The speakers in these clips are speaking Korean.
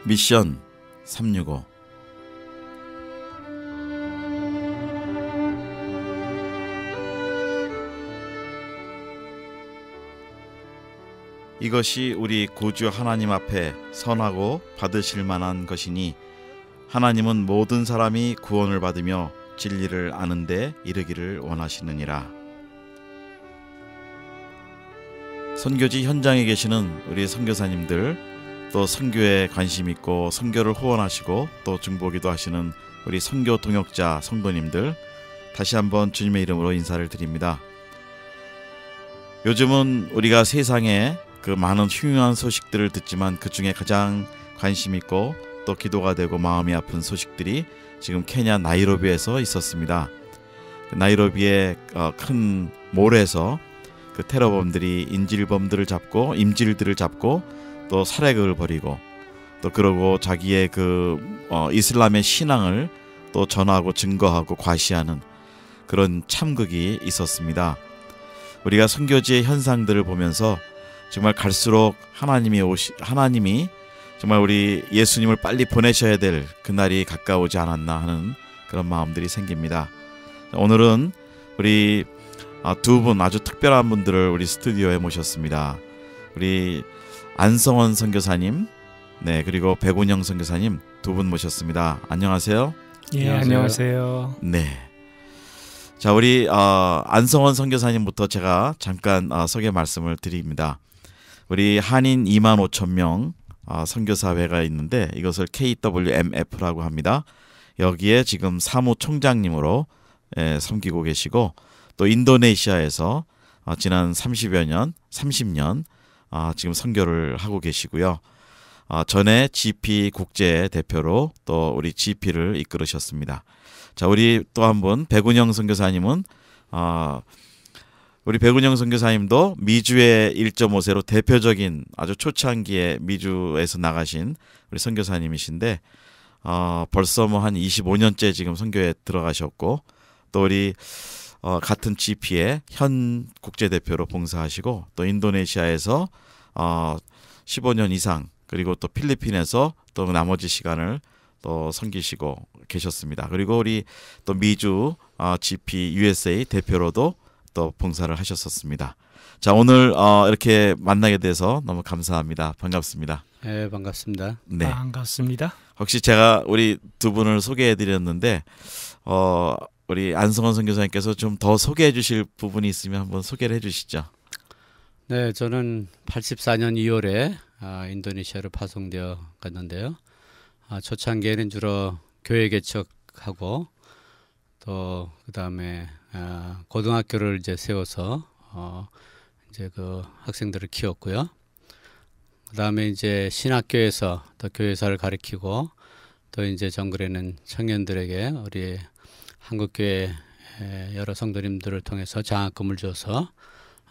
미션 365. 이것이 우리 구주 하나님 앞에 선하고 받으실 만한 것이니 하나님은 모든 사람이 구원을 받으며 진리를 아는 데 이르기를 원하시느니라. 선교지 현장에 계시는 우리 선교사님들, 또 선교에 관심 있고 선교를 후원하시고 또 중보기도 하시는 우리 선교 동역자 성도님들, 다시 한번 주님의 이름으로 인사를 드립니다. 요즘은 우리가 세상에 그 많은 흉흉한 소식들을 듣지만 그 중에 가장 관심 있고 또 기도가 되고 마음이 아픈 소식들이 지금 케냐 나이로비에서 있었습니다. 나이로비의 큰 몰에서 그 테러범들이 인질범들을 잡고 임질들을 잡고 또 살해극을 벌이고 또 그러고 자기의 이슬람의 신앙을 또 전하고 증거하고 과시하는 그런 참극이 있었습니다. 우리가 선교지의 현상들을 보면서 정말 갈수록 하나님이 정말 우리 예수님을 빨리 보내셔야 될 그날이 가까우지 않았나 하는 그런 마음들이 생깁니다. 오늘은 우리 두 분 아주 특별한 분들을 우리 스튜디오에 모셨습니다. 우리 안성원 선교사님, 네, 그리고 백운영 선교사님 두 분 모셨습니다. 안녕하세요. 예, 안녕하세요. 네. 자, 우리 안성원 선교사님부터 제가 잠깐 소개 말씀을 드립니다. 우리 한인 25,000명 선교사회가 있는데 이것을 KWMF라고 합니다. 여기에 지금 사무총장님으로 섬기고 계시고 또 인도네시아에서 지난 30년 지금 선교를 하고 계시고요. 전에 GP 국제 대표로 또 우리 GP를 이끌으셨습니다. 자, 우리 또 한 분 백운영 선교사님은 우리 백운영 선교사님도 미주의 1.5세로 대표적인 아주 초창기에 미주에서 나가신 우리 선교사님이신데 벌써 뭐 한 25년째 지금 선교에 들어가셨고 또 우리 같은 GP의 현 국제대표로 봉사하시고 또 인도네시아에서 15년 이상 그리고 또 필리핀에서 또 나머지 시간을 또 섬기시고 계셨습니다. 그리고 우리 또 미주 GP USA 대표로도 또 봉사를 하셨었습니다. 자, 오늘 이렇게 만나게 돼서 너무 감사합니다. 반갑습니다. 네, 반갑습니다. 네, 반갑습니다. 혹시 제가 우리 두 분을 소개해드렸는데 우리 안성원 선교사님께서 좀 더 소개해 주실 부분이 있으면 한번 소개를 해주시죠. 네, 저는 84년 2월에 인도네시아로 파송되어 갔는데요. 초창기에는 주로 교회 개척하고 또 그다음에 고등학교를 이제 세워서 이제 그 학생들을 키웠고요. 그다음에 이제 신학교에서 또 교회사를 가르치고 또 이제 정글에는 청년들에게 우리 한국교회 여러 성도님들을 통해서 장학금을 줘서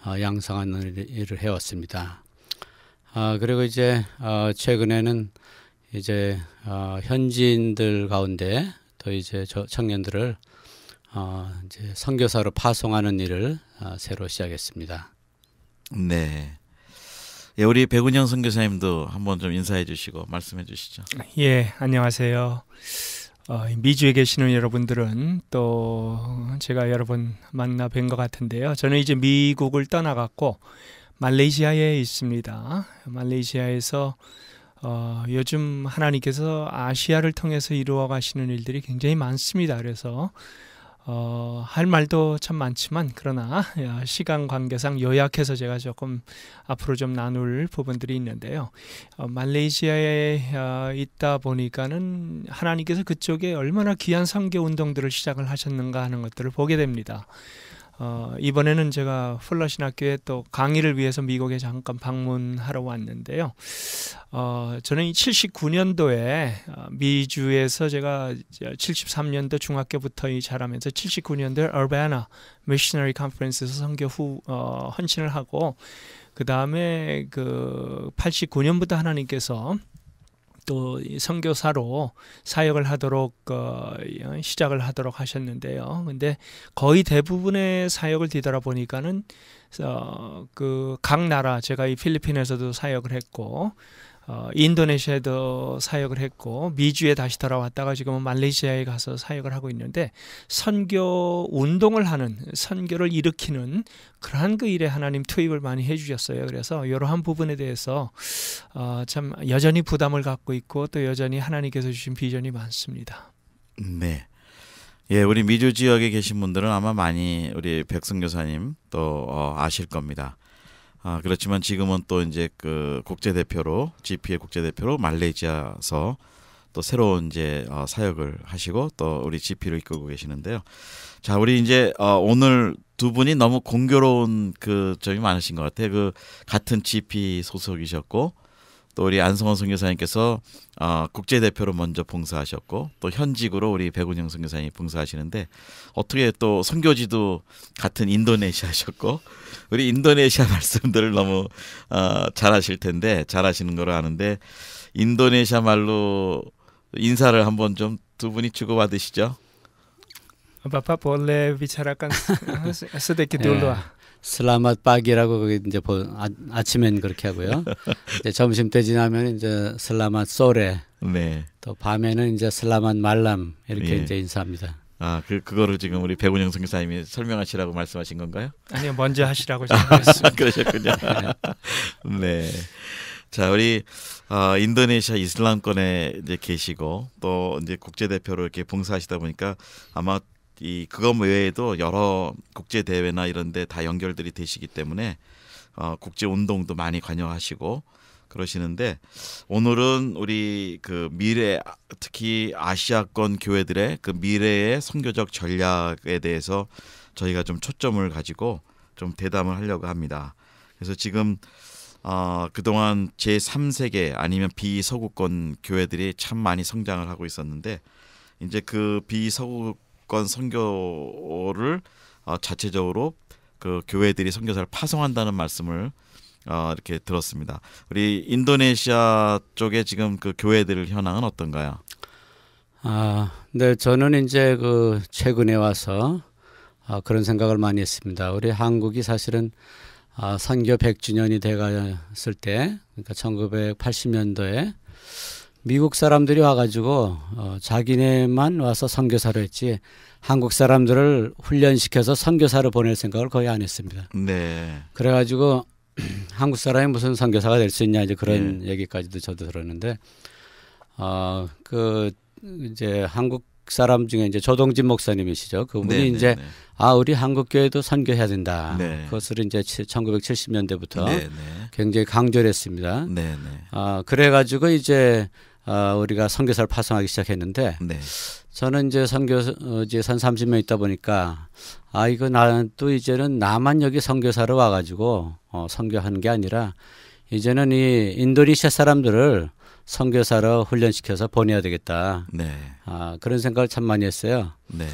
양성하는 일을 해왔습니다. 그리고 이제 최근에는 이제 현지인들 가운데 또 이제 청년들을 이제 선교사로 파송하는 일을 새로 시작했습니다. 네. 예, 우리 백운영 선교사님도 한번 좀 인사해 주시고 말씀해 주시죠. 예, 안녕하세요. 미주에 계시는 여러분들은 또 제가 여러 번 만나 뵌 것 같은데요. 저는 이제 미국을 떠나갔고 말레이시아에 있습니다. 말레이시아에서 요즘 하나님께서 아시아를 통해서 이루어 가시는 일들이 굉장히 많습니다. 그래서 할 말도 참 많지만 그러나 시간 관계상 요약해서 제가 조금 앞으로 좀 나눌 부분들이 있는데요. 말레이시아에 있다 보니까는 하나님께서 그쪽에 얼마나 귀한 선교 운동들을 시작을 하셨는가 하는 것들을 보게 됩니다. 이번에는 제가 플러신학교에 또 강의를 위해서 미국에 잠깐 방문하러 왔는데요. 저는 79년도에 미주에서 제가 73년도 중학교부터 자라면서 79년도에 얼바나 미셔너리 컨퍼런스에서 선교 헌신을 하고 그 다음에 그 89년부터 하나님께서 또 선교사로 사역을 하도록 시작을 하도록 하셨는데요. 근데 거의 대부분의 사역을 뒤돌아보니까는 그 각 나라, 제가 이 필리핀에서도 사역을 했고 인도네시아에도 사역을 했고 미주에 다시 돌아왔다가 지금은 말레이시아에 가서 사역을 하고 있는데 선교 운동을 하는 선교를 일으키는 그러한 그 일에 하나님 투입을 많이 해주셨어요. 그래서 이러한 부분에 대해서 참 여전히 부담을 갖고 있고 또 여전히 하나님께서 주신 비전이 많습니다. 네. 예, 우리 미주 지역에 계신 분들은 아마 많이 우리 백승 교사님 또 아실 겁니다. 그렇지만 지금은 또 이제 그 국제대표로 GP의 국제대표로 말레이시아서 또 새로운 이제 사역을 하시고 또 우리 GP를 이끌고 계시는데요. 자, 우리 이제 오늘 두 분이 너무 공교로운 그 점이 많으신 것 같아요. 그 같은 GP 소속이셨고 또 우리 안성원 선교사님께서 국제대표로 먼저 봉사하셨고 또 현직으로 우리 백운영 선교사님이 봉사하시는데 어떻게 또 선교지도 같은 인도네시아셨고 우리 인도네시아 말씀들을 너무 잘하실 텐데 잘하시는 거로 아는데 인도네시아 말로 인사를 한번 좀 두 분이 주고받으시죠. Bapak boleh bicarakan sedikit dulu. 슬라맛 빠기라고 그게 이제 아침엔 그렇게 하고요. 이제 점심 때 지나면 이제 슬라맛 소레. 네. 또 밤에는 이제 슬라맛 말람 이렇게 예. 이제 인사합니다. 그거를 지금 우리 백운영 선교사님이 설명하시라고 말씀하신 건가요? 아니요, 먼저 하시라고 생각했습니다. 그러셨군요. 네. 자, 우리 인도네시아 이슬람권에 이제 계시고 또 이제 국제 대표로 이렇게 봉사하시다 보니까 아마 그거 외에도 여러 국제 대회나 이런 데 다 연결들이 되시기 때문에 국제 운동도 많이 관여하시고 그러시는데 오늘은 우리 그 미래 특히 아시아권 교회들의 그 미래의 선교적 전략에 대해서 저희가 좀 초점을 가지고 좀 대담을 하려고 합니다. 그래서 지금 그동안 제3세계 아니면 비서구권 교회들이 참 많이 성장을 하고 있었는데 이제 그 비서구권 선교를 자체적으로 그 교회들이 선교사를 파송한다는 말씀을 이렇게 들었습니다. 우리 인도네시아 쪽에 지금 그 교회들 현황은 어떤가요? 네, 저는 이제 그 최근에 와서 그런 생각을 많이 했습니다. 우리 한국이 사실은 선교 100주년이 돼갔을 때, 그러니까 1980년도에 미국 사람들이 와가지고 자기네만 와서 선교사로 했지 한국 사람들을 훈련시켜서 선교사로 보낼 생각을 거의 안 했습니다. 네. 그래가지고 한국 사람이 무슨 선교사가 될 수 있냐 이제 그런 얘기까지도 저도 들었는데, 그 이제 한국 사람 중에 이제 조동진 목사님이시죠. 그분이 이제 우리 한국 교회도 선교해야 된다. 네. 그것을 이제 1970년대부터 네. 굉장히 강조를 했습니다. 네. 그래가지고 이제 우리가 선교사를 파송하기 시작했는데, 네. 저는 이제 선교지 한 30년 있다 보니까 이거 나는 또 이제는 나만 여기 선교사로 와가지고 선교하는 게 아니라 이제는 이 인도네시아 사람들을 선교사로 훈련시켜서 보내야 되겠다. 네. 그런 생각을 참 많이 했어요. 네.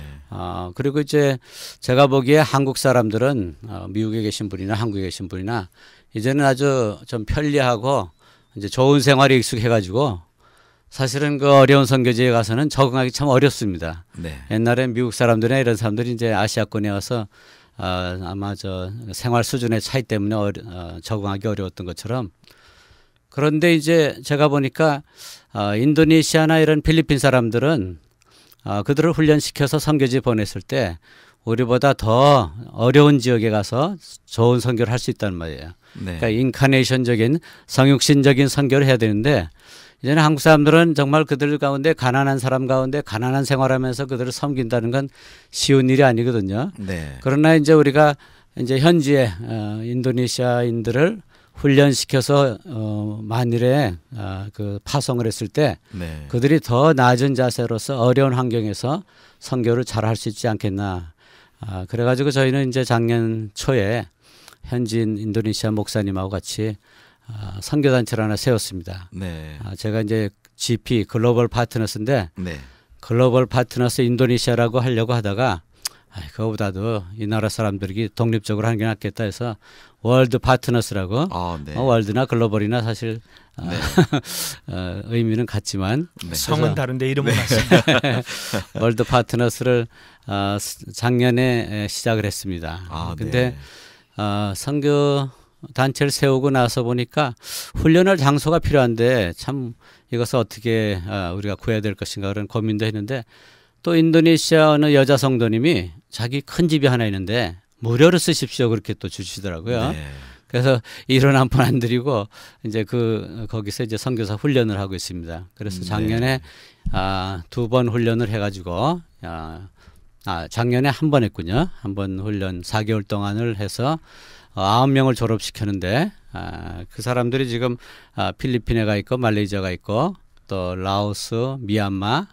그리고 이제 제가 보기에 한국 사람들은 미국에 계신 분이나 한국에 계신 분이나 이제는 아주 좀 편리하고 이제 좋은 생활에 익숙해가지고 사실은 그 어려운 선교지에 가서는 적응하기 참 어렵습니다. 네. 옛날에 미국 사람들이나 이런 사람들이 이제 아시아권에 와서 아마 저 생활 수준의 차이 때문에 적응하기 어려웠던 것처럼, 그런데 이제 제가 보니까 인도네시아나 이런 필리핀 사람들은 그들을 훈련시켜서 선교지 보냈을 때 우리보다 더 어려운 지역에 가서 좋은 선교를 할 수 있다는 말이에요. 네. 그러니까 인카네이션적인 성육신적인 선교를 해야 되는데 이제는 한국 사람들은 정말 그들 가운데 가난한 사람 가운데 가난한 생활하면서 그들을 섬긴다는 건 쉬운 일이 아니거든요. 네. 그러나 이제 우리가 이제 현지에 인도네시아인들을 훈련시켜서 만일에 그 파송을 했을 때 네. 그들이 더 낮은 자세로서 어려운 환경에서 선교를 잘 할 수 있지 않겠나. 그래가지고 저희는 이제 작년 초에 현지인 인도네시아 목사님하고 같이 선교단체를 하나 세웠습니다. 네. 제가 이제 GP 글로벌 파트너스인데 네. 글로벌 파트너스 인도네시아라고 하려고 하다가 그거보다도 이 나라 사람들이 독립적으로 하는 게 낫겠다 해서 월드 파트너스라고. 네. 월드나 글로벌이나 사실 네. 의미는 같지만 네. 성은 다른데 이름은 같습니다. 월드 파트너스를 작년에 시작을 했습니다. 근데 네. 선교 단체를 세우고 나서 보니까 훈련할 장소가 필요한데 참 이것을 어떻게 우리가 구해야 될 것인가 그런 고민도 했는데 또 인도네시아 어느 여자 성도님이 자기 큰 집이 하나 있는데 무료로 쓰십시오 그렇게 또 주시더라고요. 네. 그래서 1원 한 푼 안 드리고 이제 거기서 이제 선교사 훈련을 하고 있습니다. 그래서 작년에 2번 훈련을 해가지고 작년에 한 번 했군요. 한 번 훈련 4개월 동안을 해서 9명을 졸업시켰는데 그 사람들이 지금 필리핀에 가 있고 말레이시아가 있고 또 라오스, 미얀마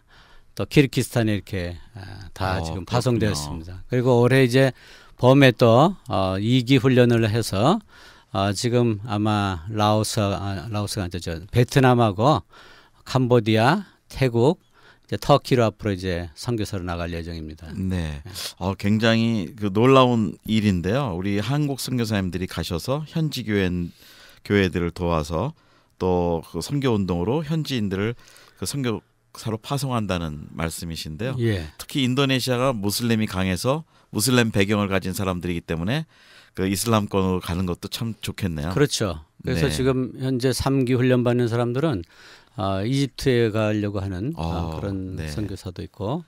또 키르기스탄에 이렇게 다 지금 파송되어 있습니다. 그리고 올해 이제 봄에 또 2기 훈련을 해서 지금 아마 라오스가 아니죠. 베트남하고 캄보디아, 태국, 이제 터키로 앞으로 이제 선교사로 나갈 예정입니다. 네. 굉장히 그 놀라운 일인데요. 우리 한국 선교사님들이 가셔서 현지 교회들을 도와서 또 그 선교 운동으로 현지인들을 그 선교사로 파송한다는 말씀이신데요. 예. 특히 인도네시아가 무슬림이 강해서 무슬림 배경을 가진 사람들이기 때문에 그 이슬람권으로 가는 것도 참 좋겠네요. 그렇죠. 그래서 네. 지금 현재 3기 훈련 받는 사람들은 이집트에 가려고 하는 그런 네. 선교사도 있고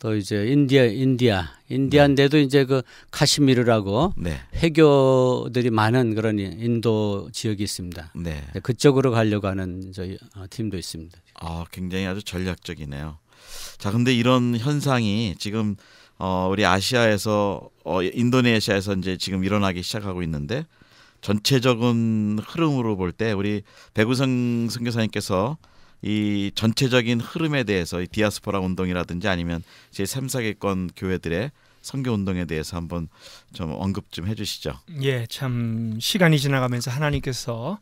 또 이제 인디아인데도 이제 그 카시미르라고 네. 회교들이 많은 그런 인도 지역이 있습니다. 네. 그쪽으로 가려고 하는 저희 팀도 있습니다. 굉장히 아주 전략적이네요. 자, 근데 이런 현상이 지금 우리 아시아에서 인도네시아에서 이제 지금 일어나기 시작하고 있는데 전체적인 흐름으로 볼 때 우리 배구성 선교사님께서 이 전체적인 흐름에 대해서 이 디아스포라 운동이라든지 아니면 제3사계권 교회들의 선교 운동에 대해서 한번 좀 언급 좀 해주시죠. 예, 참 시간이 지나가면서 하나님께서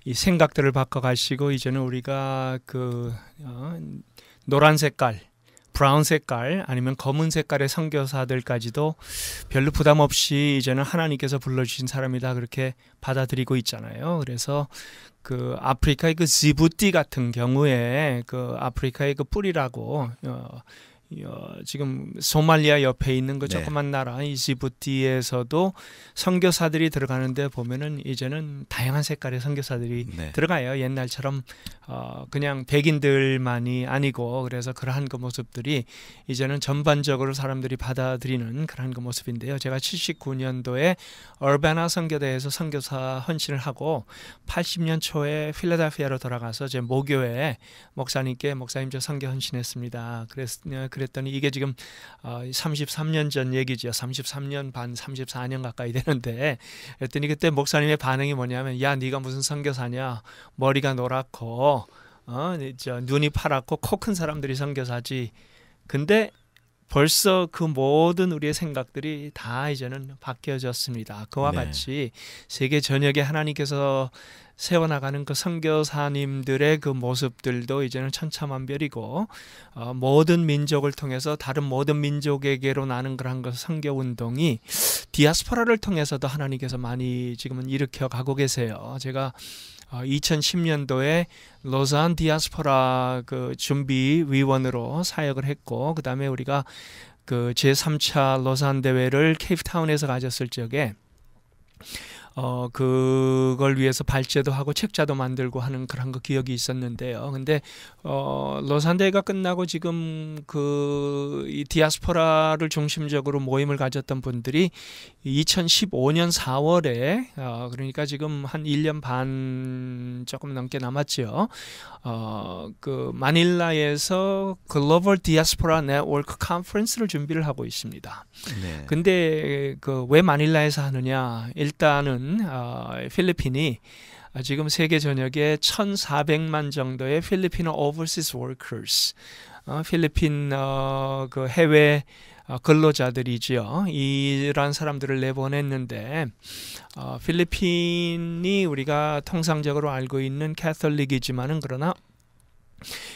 이 생각들을 바꿔가시고 이제는 우리가 그 노란 색깔, 브라운 색깔 아니면 검은 색깔의 선교사들까지도 별로 부담 없이 이제는 하나님께서 불러주신 사람이다 그렇게 받아들이고 있잖아요. 그래서 그 아프리카의 그 지부티 같은 경우에 그 아프리카의 그 뿌리라고 지금 소말리아 옆에 있는 그 조그만 나라 이 지부티에서도 선교사들이 들어가는데 보면은 이제는 다양한 색깔의 선교사들이 들어가요. 옛날처럼 그냥 백인들만이 아니고 그래서 그러한 그 모습들이 이제는 전반적으로 사람들이 받아들이는 그러한 그 모습인데요. 제가 79년도에 얼바나 선교대에서 선교사 헌신을 하고 80년 초에 필라델피아로 돌아가서 제 모교회 목사님께 목사님 저 선교 헌신했습니다. 그랬더니 이게 지금 33년 전 얘기죠. 33년 반 34년 가까이 되는데 그랬더니 그때 목사님의 반응이 뭐냐면 야 네가 무슨 선교사냐 머리가 노랗고 눈이 파랗고 코 큰 사람들이 선교사지. 근데 벌써 그 모든 우리의 생각들이 다 이제는 바뀌어졌습니다. 그와 같이 세계 전역에 하나님께서 세워나가는 그 선교사님들의 그 모습들도 이제는 천차만별이고 모든 민족을 통해서 다른 모든 민족에게로 나는 그런 그 선교운동이 디아스포라를 통해서도 하나님께서 많이 지금은 일으켜 가고 계세요. 제가 2010년도에 로산 디아스포라 그 준비위원으로 사역을 했고 그 다음에 우리가 그 제3차 로산 대회를 케이프타운에서 가졌을 적에 그걸 위해서 발제도 하고 책자도 만들고 하는 그런 그 기억이 있었는데요. 근데 로산대회가 끝나고 지금 이 디아스포라를 중심적으로 모임을 가졌던 분들이 2015년 4월에 그러니까 지금 한 1년 반 조금 넘게 남았죠. 그 마닐라에서 글로벌 디아스포라 네트워크 컨퍼런스를 준비를 하고 있습니다. 근데 그 왜 마닐라에서 하느냐? 일단은 필리핀이 지금 세계 전역에 1,400만 정도의 필리핀 overseas workers, 필리핀 그 해외 근로자들이지요. 이러한 사람들을 내보냈는데 필리핀이 우리가 통상적으로 알고 있는 캐톨릭이지만은 그러나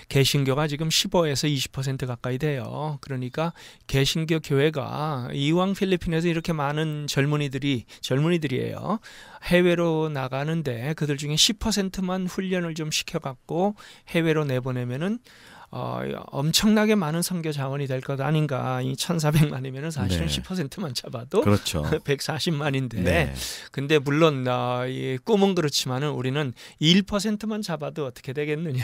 개신교가 지금 15에서 20% 가까이 돼요. 그러니까 개신교 교회가 이왕 필리핀에서 이렇게 많은 젊은이들이에요. 해외로 나가는데 그들 중에 10%만 훈련을 좀 시켜갖고 해외로 내보내면은 엄청나게 많은 선교 자원이 될 것 아닌가. 이 1,400만이면은 사실은 네. 10%만 잡아도 그렇죠. 140만인데. 네. 근데 물론 이 꿈은 그렇지만은 우리는 1%만 잡아도 어떻게 되겠느냐.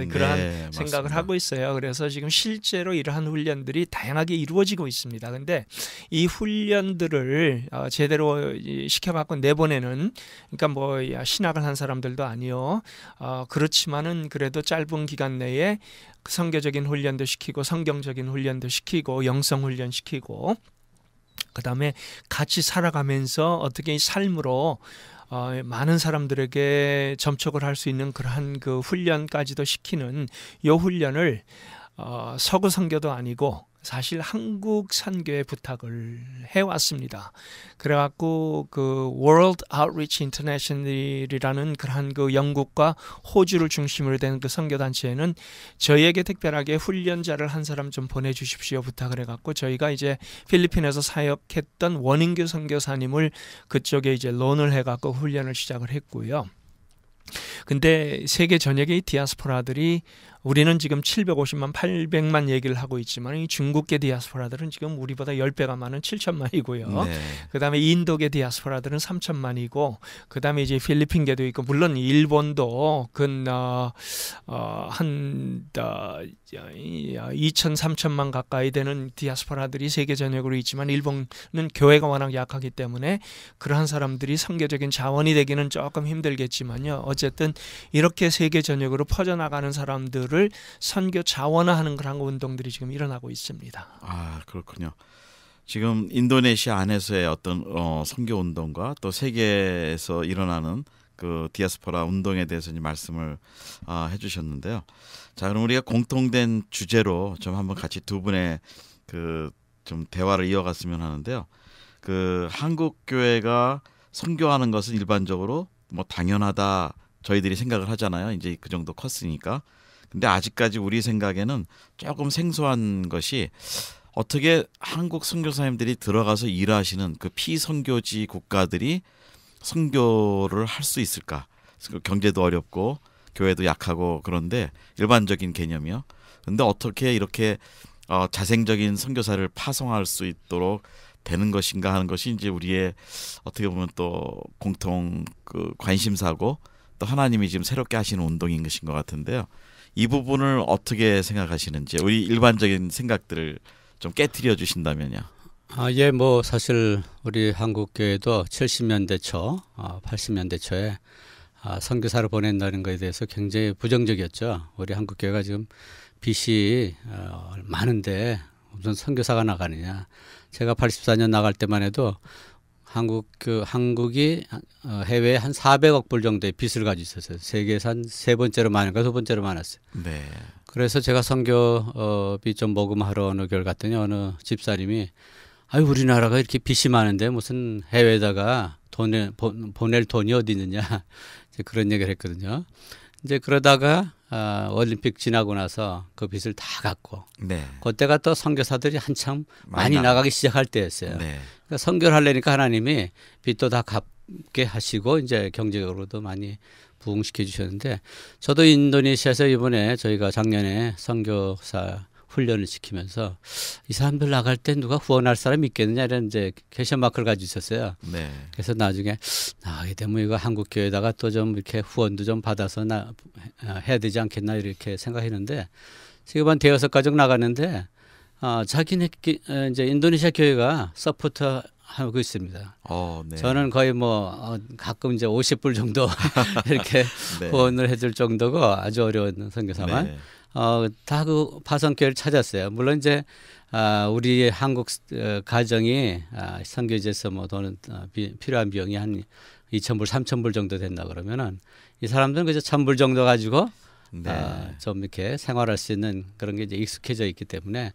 그러한 네, 생각을 맞습니다. 하고 있어요. 그래서 지금 실제로 이러한 훈련들이 다양하게 이루어지고 있습니다. 근데 이 훈련들을 제대로 시켜갖고 내보내는, 그러니까 뭐 신학을 한 사람들도 아니요. 그렇지만은 그래도 짧은 기간 내에 선교적인 훈련도 시키고 성경적인 훈련도 시키고 영성 훈련 시키고 그다음에 같이 살아가면서 어떻게 이 삶으로 많은 사람들에게 접촉을 할 수 있는 그러한 그 훈련까지도 시키는 이 훈련을 서구 선교도 아니고 사실 한국 선교에 부탁을 해왔습니다. 그래갖고 그 World Outreach International이라는 그러한 그 영국과 호주를 중심으로 된 그 선교 단체에는 저희에게 특별하게 훈련자를 한 사람 좀 보내주십시오 부탁을 해갖고 저희가 이제 필리핀에서 사역했던 원인규 선교사님을 그쪽에 이제 론을 해갖고 훈련을 시작을 했고요. 근데 세계 전역의 디아스포라들이 우리는 지금 750만, 800만 얘기를 하고 있지만 이 중국계 디아스포라들은 지금 우리보다 10배가 많은 7천만이고요. 네. 그다음에 인도계 디아스포라들은 3천만이고 그다음에 이제 필리핀계도 있고 물론 일본도 한 2천, 3천만 가까이 되는 디아스포라들이 세계 전역으로 있지만 일본은 교회가 워낙 약하기 때문에 그러한 사람들이 선교적인 자원이 되기는 조금 힘들겠지만요. 어쨌든 이렇게 세계 전역으로 퍼져나가는 사람들을 선교 자원화하는 그런 운동들이 지금 일어나고 있습니다. 아, 그렇군요. 지금 인도네시아 안에서의 어떤 선교 운동과 또 세계에서 일어나는 그 디아스포라 운동에 대해서 이제 말씀을 해주셨는데요. 자, 그럼 우리가 공통된 주제로 좀 한번 같이 두 분의 그 좀 대화를 이어갔으면 하는데요. 그 한국 교회가 선교하는 것은 일반적으로 뭐 당연하다 저희들이 생각을 하잖아요. 이제 그 정도 컸으니까. 근데 아직까지 우리 생각에는 조금 생소한 것이 어떻게 한국 선교사님들이 들어가서 일하시는 그 피선교지 국가들이 선교를 할 수 있을까? 경제도 어렵고 교회도 약하고 그런데 일반적인 개념이요. 근데 어떻게 이렇게 자생적인 선교사를 파송할 수 있도록 되는 것인가 하는 것이 이제 우리의 어떻게 보면 또 공통 그 관심사고 또 하나님이 지금 새롭게 하시는 운동인 것인 것 같은데요. 이 부분을 어떻게 생각하시는지 우리 일반적인 생각들을 좀 깨트려 주신다면요. 예, 뭐 사실 우리 한국 교회도 70년대 초, 80년대 초에 선교사를 보낸다는 것에 대해서 굉장히 부정적이었죠. 우리 한국 교회가 지금 빚이 많은데 무슨 선교사가 나가느냐. 제가 84년 나갈 때만 해도 한국이 해외에 한 400억 불 정도의 빚을 가지고 있었어요. 세계에서 한 세 번째로 많은가 두 번째로 많았어요. 네. 그래서 제가 선교비 좀 모금하러 어느 교회 갔더니 어느 집사님이 아유 우리나라가 이렇게 빚이 많은데 무슨 해외에다가 보낼 돈이 어디 있느냐 이제 그런 얘기를 했거든요. 이제 그러다가 올림픽 지나고 나서 그 빚을 다 갚고 네. 그때가 또 선교사들이 한참 많이 나가기 시작할 때였어요. 네. 그러니까 선교를 하려니까 하나님이 빚도 다 갚게 하시고 이제 경제적으로도 많이 부흥시켜 주셨는데 저도 인도네시아에서 이번에 저희가 작년에 선교사 훈련을 시키면서 이 사람들 나갈 때 누가 후원할 사람이 있겠느냐 이런 이제 캐션 마크를 가지고 있었어요. 네. 그래서 나중에 나가게 되면 이거 한국 교회에다가 또 좀 이렇게 후원도 좀 받아서 해야 되지 않겠나 이렇게 생각했는데 지금 한 대여섯 가족 나갔는데 자기네 이제 인도네시아 교회가 서포터 하고 있습니다. 네. 저는 거의 뭐 가끔 이제 50불 정도 이렇게 네. 후원을 해줄 정도고 아주 어려운 선교사만 네. 다 그 파송교회를 찾았어요. 물론 이제 우리 한국 가정이 선교지에서 뭐 돈은 필요한 비용이 한 2,000불, 3,000불 정도 된다 그러면은 이 사람들은 그저 1,000불 정도 가지고 네. 좀 이렇게 생활할 수 있는 그런 게 이제 익숙해져 있기 때문에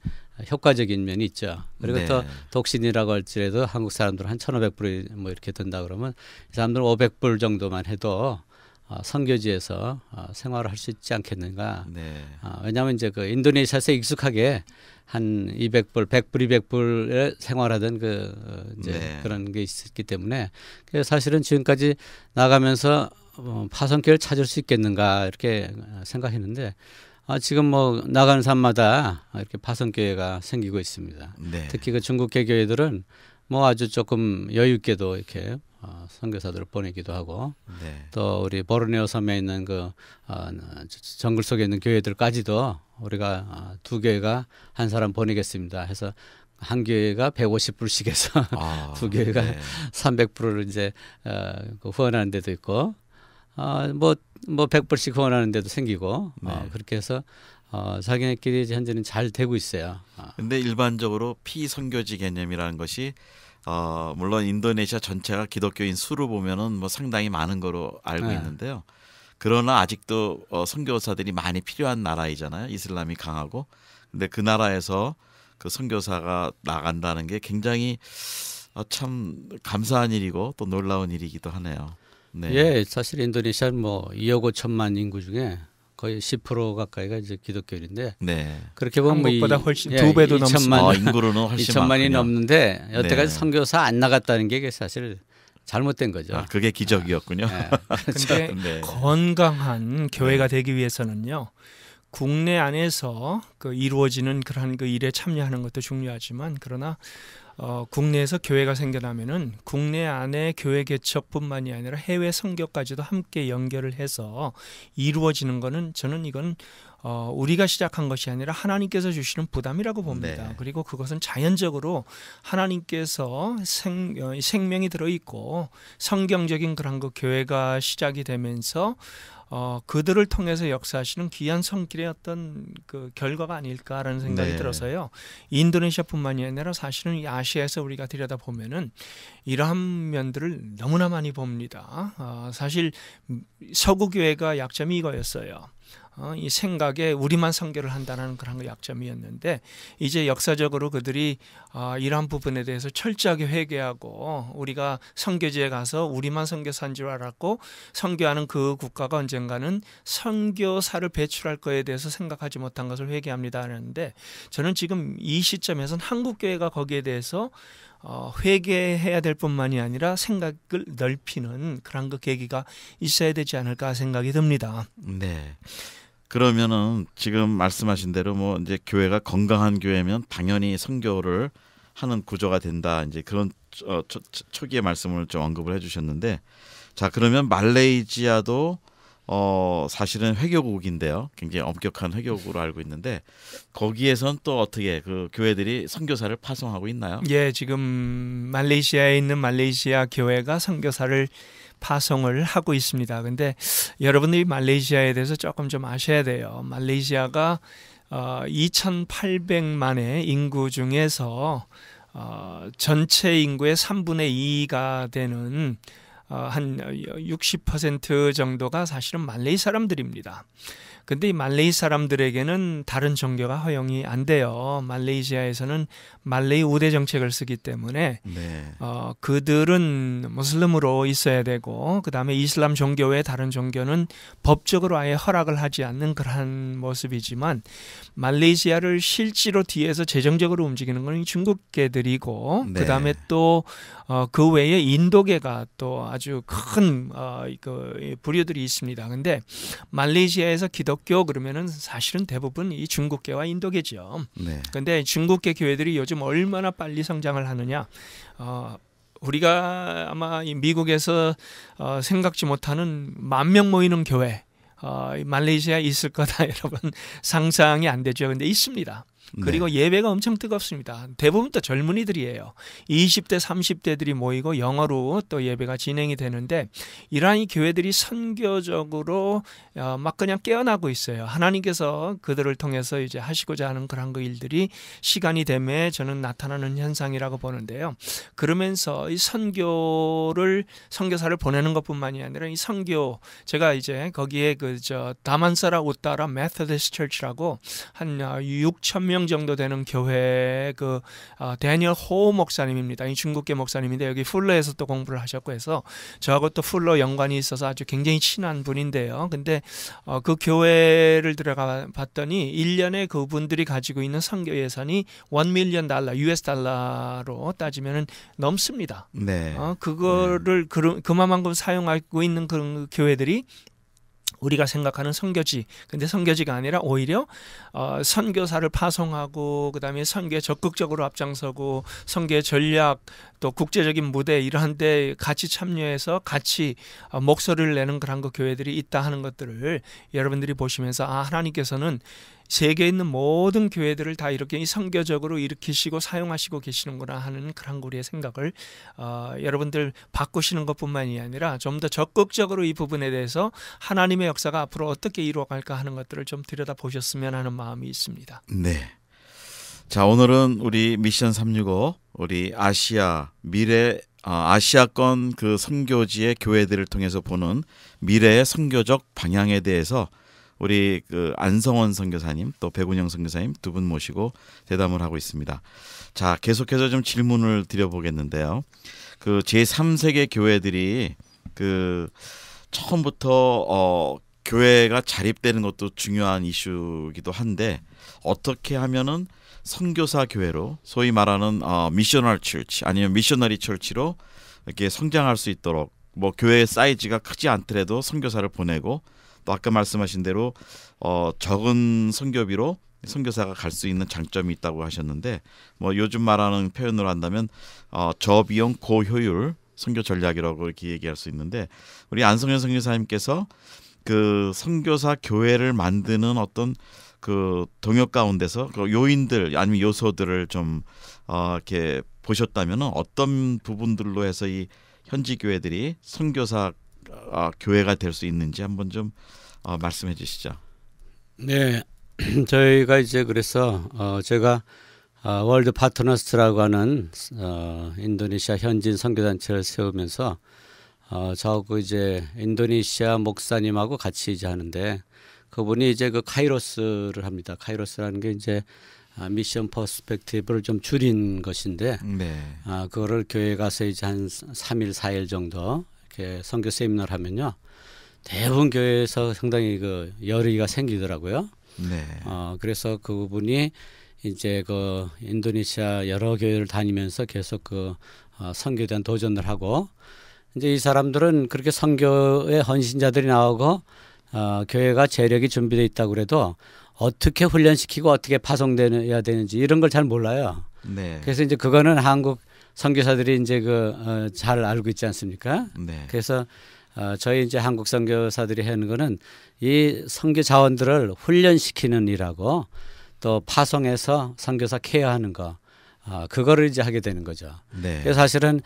효과적인 면이 있죠. 그리고 네. 또 독신이라고 할지라도 한국 사람들은 한 1,500불이 뭐 이렇게 든다 그러면 이 사람들은 500불 정도만 해도 선교지에서 생활을 할 수 있지 않겠는가. 네. 왜냐하면 이제 그 인도네시아에서 익숙하게 한 200불, 100불, 200불에 생활하던 이제 네. 그런 게 있었기 때문에 그래서 사실은 지금까지 나가면서 파송교회를 찾을 수 있겠는가 이렇게 생각했는데 지금 뭐 나가는 산마다 이렇게 파송교회가 생기고 있습니다. 네. 특히 그 중국계 교회들은 뭐 아주 조금 여유 있게도 이렇게 선교사들을 보내기도 하고 네. 또 우리 보르네오 섬에 있는 그 정글 속에 있는 교회들까지도 우리가 두 교회가 한 사람 보내겠습니다 해서 한 교회가 150불씩 해서 두 교회가 네. 300불을 이제 후원하는 데도 있고 뭐 100불씩 후원하는 데도 생기고 네. 그렇게 해서 자기네끼리 현재는 잘 되고 있어요. 근데 일반적으로 피선교지 개념이라는 것이 물론 인도네시아 전체가 기독교인 수로 보면은 뭐 상당히 많은 거로 알고 네. 있는데요. 그러나 아직도 선교사들이 많이 필요한 나라이잖아요. 이슬람이 강하고. 근데 그 나라에서 그 선교사가 나간다는 게 굉장히 참 감사한 일이고 또 놀라운 일이기도 하네요. 네. 예, 사실 인도네시아는 뭐 2억 5천만 인구 중에 거의 10% 가까이가 이제 기독교인데 네. 그렇게 보면 한국보다 훨씬 두 배도 넘습니다. 인구로는 훨씬 2천만이 많군요. 넘는데 여태까지 네. 선교사 안 나갔다는 게 사실 잘못된 거죠. 그게 기적이었군요. 네. 근데 네. 건강한 교회가 되기 위해서는요. 국내 안에서 그 이루어지는 그러한 그 일에 참여하는 것도 중요하지만 그러나 국내에서 교회가 생겨나면은 국내 안에 교회 개척뿐만이 아니라 해외 선교까지도 함께 연결을 해서 이루어지는 거는 저는 이건 우리가 시작한 것이 아니라 하나님께서 주시는 부담이라고 봅니다. 네. 그리고 그것은 자연적으로 하나님께서 생명이 들어있고 성경적인 그런 그 교회가 시작이 되면서 그들을 통해서 역사하시는 귀한 손길의 어떤 그 결과가 아닐까라는 생각이 네. 들어서요. 인도네시아뿐만이 아니라 사실은 이 아시아에서 우리가 들여다보면은 이러한 면들을 너무나 많이 봅니다. 사실 서구 교회가 약점이 이거였어요. 이 생각에 우리만 선교를 한다는 그런 약점이었는데 이제 역사적으로 그들이 이러한 부분에 대해서 철저하게 회개하고 우리가 선교지에 가서 우리만 선교사인 줄 알았고 선교하는 그 국가가 언젠가는 선교사를 배출할 거에 대해서 생각하지 못한 것을 회개합니다 하는데 저는 지금 이 시점에서는 한국교회가 거기에 대해서 회개해야 될 뿐만이 아니라 생각을 넓히는 그런 그 계기가 있어야 되지 않을까 생각이 듭니다. 네. 그러면은 지금 말씀하신 대로 뭐 이제 교회가 건강한 교회면 당연히 선교를 하는 구조가 된다. 이제 그런 초기의 말씀을 좀 언급을 해주셨는데, 자 그러면 말레이시아도 사실은 회교국인데요. 굉장히 엄격한 회교국으로 알고 있는데 거기에선 또 어떻게 그 교회들이 선교사를 파송하고 있나요? 예, 지금 말레이시아에 있는 말레이시아 교회가 선교사를 파송을 하고 있습니다. 근데 여러분들이 말레이시아에 대해서 조금 좀 아셔야 돼요. 말레이시아가 2,800만의 인구 중에서 전체 인구의 3분의 2가 되는 한 60% 정도가 사실은 말레이 사람들입니다. 근데 이 말레이 사람들에게는 다른 종교가 허용이 안 돼요. 말레이시아에서는 말레이 우대 정책을 쓰기 때문에 네. 그들은 무슬림으로 있어야 되고 그다음에 이슬람 종교 외에 다른 종교는 법적으로 아예 허락을 하지 않는 그러한 모습이지만 말레이시아를 실제로 뒤에서 재정적으로 움직이는 건 중국계들이고 네. 그다음에 또 그 외에 인도계가 또 아주 큰 부류들이 있습니다. 근데 말레이시아에서 기독교 그러면은 사실은 대부분 이 중국계와 인도계죠. 네. 근데 중국계 교회들이 요즘 얼마나 빨리 성장을 하느냐. 우리가 아마 이 미국에서 생각지 못하는 10,000명 모이는 교회 말레이시아에 있을 거다 여러분 상상이 안 되죠. 근데 있습니다. 그리고 네. 예배가 엄청 뜨겁습니다. 대부분 또 젊은이들이에요. 20대, 30대들이 모이고 영어로 또 예배가 진행이 되는데 이러한 이 교회들이 선교적으로 막 그냥 깨어나고 있어요. 하나님께서 그들을 통해서 이제 하시고자 하는 그런 그 일들이 시간이 되면 저는 나타나는 현상이라고 보는데요. 그러면서 이 선교사를 보내는 것뿐만이 아니라 이 선교 제가 이제 거기에 다만사라 우따라 메서디스트 처치라고 한 6,000명 정도 되는 교회 데니얼 호 목사님입니다. 이 중국계 목사님인데 여기 풀러에서 또 공부를 하셨고 해서 저하고 또 풀러 연관이 있어서 아주 굉장히 친한 분인데요. 근데 그 교회를 들어가 봤더니 1년에 그분들이 가지고 있는 선교 예산이 $1 million US 달러로 따지면은 넘습니다. 네. 그거를 그만큼 사용하고 있는 그런 교회들이 우리가 생각하는 선교지, 근데 선교지가 아니라 오히려 선교사를 파송하고 그다음에 선교에 적극적으로 앞장서고 선교의 전략 또 국제적인 무대 이러한 데 같이 참여해서 같이 목소리를 내는 그런 그 교회들이 있다 하는 것들을 여러분들이 보시면서 하나님께서는 세계에 있는 모든 교회들을 다 이렇게 선교적으로 일으키시고 사용하시고 계시는구나 하는 그런 우리의 생각을 여러분들 바꾸시는 것뿐만이 아니라 좀 더 적극적으로 이 부분에 대해서 하나님의 역사가 앞으로 어떻게 이루어갈까 하는 것들을 좀 들여다보셨으면 하는 마음이 있습니다. 네. 자, 오늘은 우리 미션 365 우리 아시아 미래 아시아권 그 선교지의 교회들을 통해서 보는 미래의 선교적 방향에 대해서 우리 그 안성원 선교사님 또 백운영 선교사님 두 분 모시고 대담을 하고 있습니다. 자, 계속해서 좀 질문을 드려보겠는데요. 그 제3세계 교회들이 그 처음부터 교회가 자립되는 것도 중요한 이슈이기도 한데 어떻게 하면은 선교사 교회로 소위 말하는 미셔널 처치 아니면 미셔너리 처치로 이렇게 성장할 수 있도록 뭐 교회의 사이즈가 크지 않더라도 선교사를 보내고 또 아까 말씀하신 대로 적은 선교비로 선교사가 갈 수 있는 장점이 있다고 하셨는데 뭐 요즘 말하는 표현으로 한다면 저비용 고효율 선교 전략이라고 이렇게 얘기할 수 있는데 우리 안성현 선교사님께서 그 선교사 교회를 만드는 어떤 그 동역 가운데서 그 요인들 아니면 요소들을 좀 이렇게 보셨다면 어떤 부분들로 해서 이 현지 교회들이 선교사 교회가 될 수 있는지 한번 좀 말씀해 주시죠. 네, 저희가 이제 그래서 제가 월드 파트너스라고 하는 인도네시아 현지인 선교단체를 세우면서 저하고 이제 인도네시아 목사님하고 같이 이제 하는데 그분이 이제 그 카이로스를 합니다. 카이로스라는 게 이제 미션 퍼스펙티브를 좀 줄인 것인데 네. 그거를 교회 가서 이제 한 3일 4일 정도 이렇게 선교 세미나를 하면요. 대부분 교회에서 상당히 그 열의가 생기더라고요. 네. 그래서 그분이 이제 그 인도네시아 여러 교회를 다니면서 계속 그 선교에 대한 도전을 하고 이제 이 사람들은 그렇게 선교의 헌신자들이 나오고 교회가 재력이 준비되어 있다고 그래도 어떻게 훈련시키고 어떻게 파송돼야 되는지 이런 걸 잘 몰라요. 네. 그래서 이제 그거는 한국 선교사들이 이제 그 잘 알고 있지 않습니까? 네. 그래서 저희 이제 한국 선교사들이 하는 거는 이 선교 자원들을 훈련시키는 일하고 또 파송해서 선교사 케어하는 거 그거를 이제 하게 되는 거죠. 네. 그래서 사실은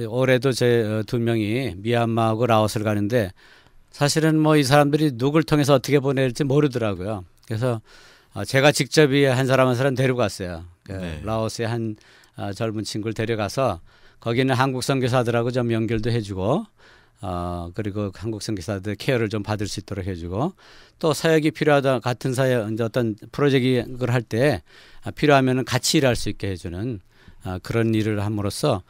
올해도 제 두 명이 미얀마하고 라오스를 가는데 사실은 뭐 이 사람들이 누굴 통해서 어떻게 보낼지 모르더라고요. 그래서 제가 직접 한 사람 한 사람 데려갔어요. 네. 라오스의 한 젊은 친구를 데려가서 거기는 한국 선교사들하고 좀 연결도 해주고 그리고 한국 선교사들 케어를 좀 받을 수 있도록 해주고 또 사역이 필요하다 같은 사역 이제 어떤 프로젝트를 할 때 필요하면은 같이 일할 수 있게 해주는 그런 일을 함으로써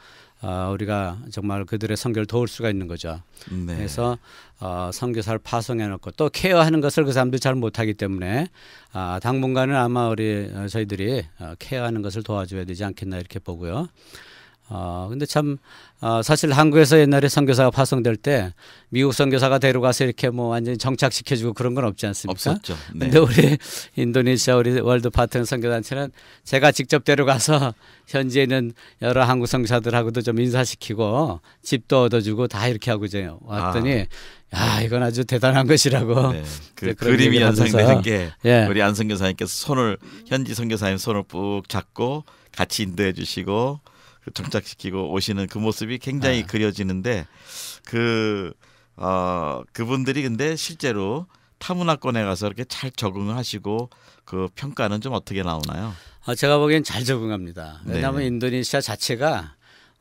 우리가 정말 그들의 선교를 도울 수가 있는 거죠. 네. 그래서 선교사를 파송해놓고 또 케어하는 것을 그 사람들이 잘 못하기 때문에 당분간은 아마 저희들이 케어하는 것을 도와줘야 되지 않겠나 이렇게 보고요. 근데 참 사실 한국에서 옛날에 선교사가 파송될 때 미국 선교사가 데려가서 이렇게 뭐 완전히 정착시켜주고 그런 건 없지 않습니까? 없었죠. 네. 근데 우리 인도네시아 우리 월드 파트너 선교단체는 제가 직접 데려가서 현지에 있는 여러 한국 선교사들하고도 좀 인사시키고 집도 얻어주고 다 이렇게 하고 이제 왔더니 야 이건 아주 대단한 것이라고. 네. 그 그림이 연상되는 게 예. 우리 안 선교사님께서 현지 선교사님 손을 꾹 잡고 같이 인도해 주시고 정착시키고 오시는 그 모습이 굉장히 그려지는데 그분들이 근데 실제로 타문화권에 가서 이렇게 잘 적응을 하시고 그 평가는 좀 어떻게 나오나요? 제가 보기엔 잘 적응합니다. 왜냐하면 네. 인도네시아 자체가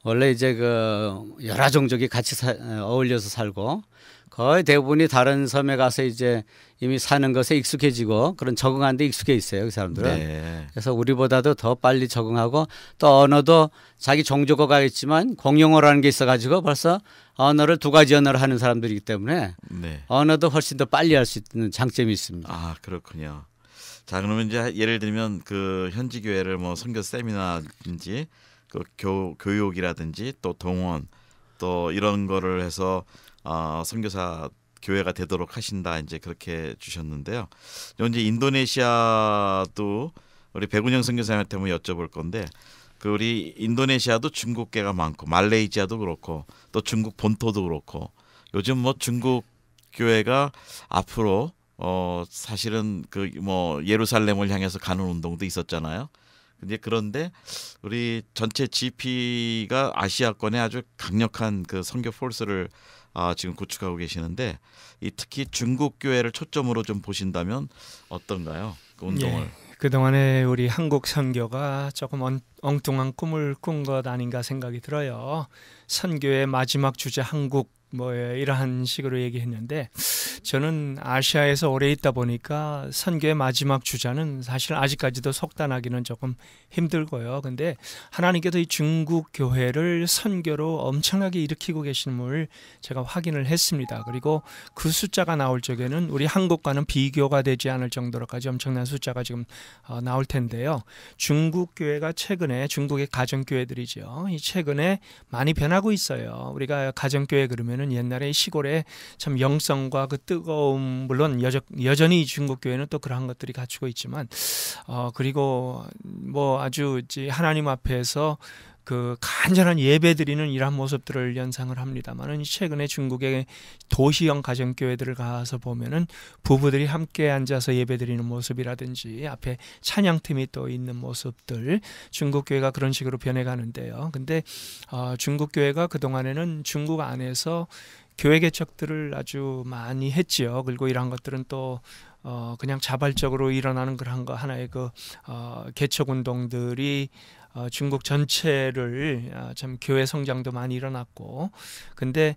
원래 이제 그 여러 종족이 같이 어울려서 살고 거의 대부분이 다른 섬에 가서 이제 이미 사는 것에 익숙해지고 그런 적응하는 데 익숙해 있어요. 그 사람들은. 네. 그래서 우리보다도 더 빨리 적응하고 또 언어도 자기 종족어가 있지만 공용어라는 게 있어가지고 벌써 언어를 두 가지 언어를 하는 사람들이기 때문에 네. 언어도 훨씬 더 빨리 할 수 있는 장점이 있습니다. 아 그렇군요. 자 그러면 이제 예를 들면 그 현지 교회를 뭐 선교 세미나든지 그 교육이라든지 또 동원 또 이런 거를 해서 선교사 교회가 되도록 하신다 이제 그렇게 주셨는데요. 이제 인도네시아도 우리 백운영 선교사님한테 한번 여쭤볼 건데 그 우리 인도네시아도 중국계가 많고 말레이시아도 그렇고 또 중국 본토도 그렇고 요즘 뭐 중국 교회가 앞으로 사실은 그 뭐 예루살렘을 향해서 가는 운동도 있었잖아요. 근데 그런데 우리 전체 GP가 아시아권에 아주 강력한 그 선교 포스를 지금 구축하고 계시는데 이 특히 중국 교회를 초점으로 좀 보신다면 어떤가요? 그 운동을. 예, 그동안에 우리 한국 선교가 조금 엉뚱한 꿈을 꾼 것 아닌가 생각이 들어요. 선교의 마지막 주제 한국 뭐 이러한 식으로 얘기했는데 저는 아시아에서 오래 있다 보니까 선교의 마지막 주자는 사실 아직까지도 속단하기는 조금 힘들고요. 근데 하나님께서 이 중국 교회를 선교로 엄청나게 일으키고 계심을 제가 확인을 했습니다. 그리고 그 숫자가 나올 적에는 우리 한국과는 비교가 되지 않을 정도로까지 엄청난 숫자가 지금 나올 텐데요. 중국 교회가 최근에 중국의 가정교회들이죠. 이 최근에 많이 변하고 있어요. 우리가 가정교회 그러면은 옛날에 시골에 참 영성과 그 뜨거움 물론 여전히 중국 교회는 또 그러한 것들이 갖추고 있지만 그리고 뭐 아주 하나님 앞에서 그 간절한 예배드리는 이러한 모습들을 연상을 합니다만은 최근에 중국의 도시형 가정교회들을 가서 보면은 부부들이 함께 앉아서 예배드리는 모습이라든지 앞에 찬양팀이 또 있는 모습들 중국 교회가 그런 식으로 변해가는데요. 근데 중국 교회가 그 동안에는 중국 안에서 교회 개척들을 아주 많이 했지요. 그리고 이러한 것들은 또 그냥 자발적으로 일어나는 그런 거 하나의 그 개척 운동들이 중국 전체를 참 교회 성장도 많이 일어났고 근데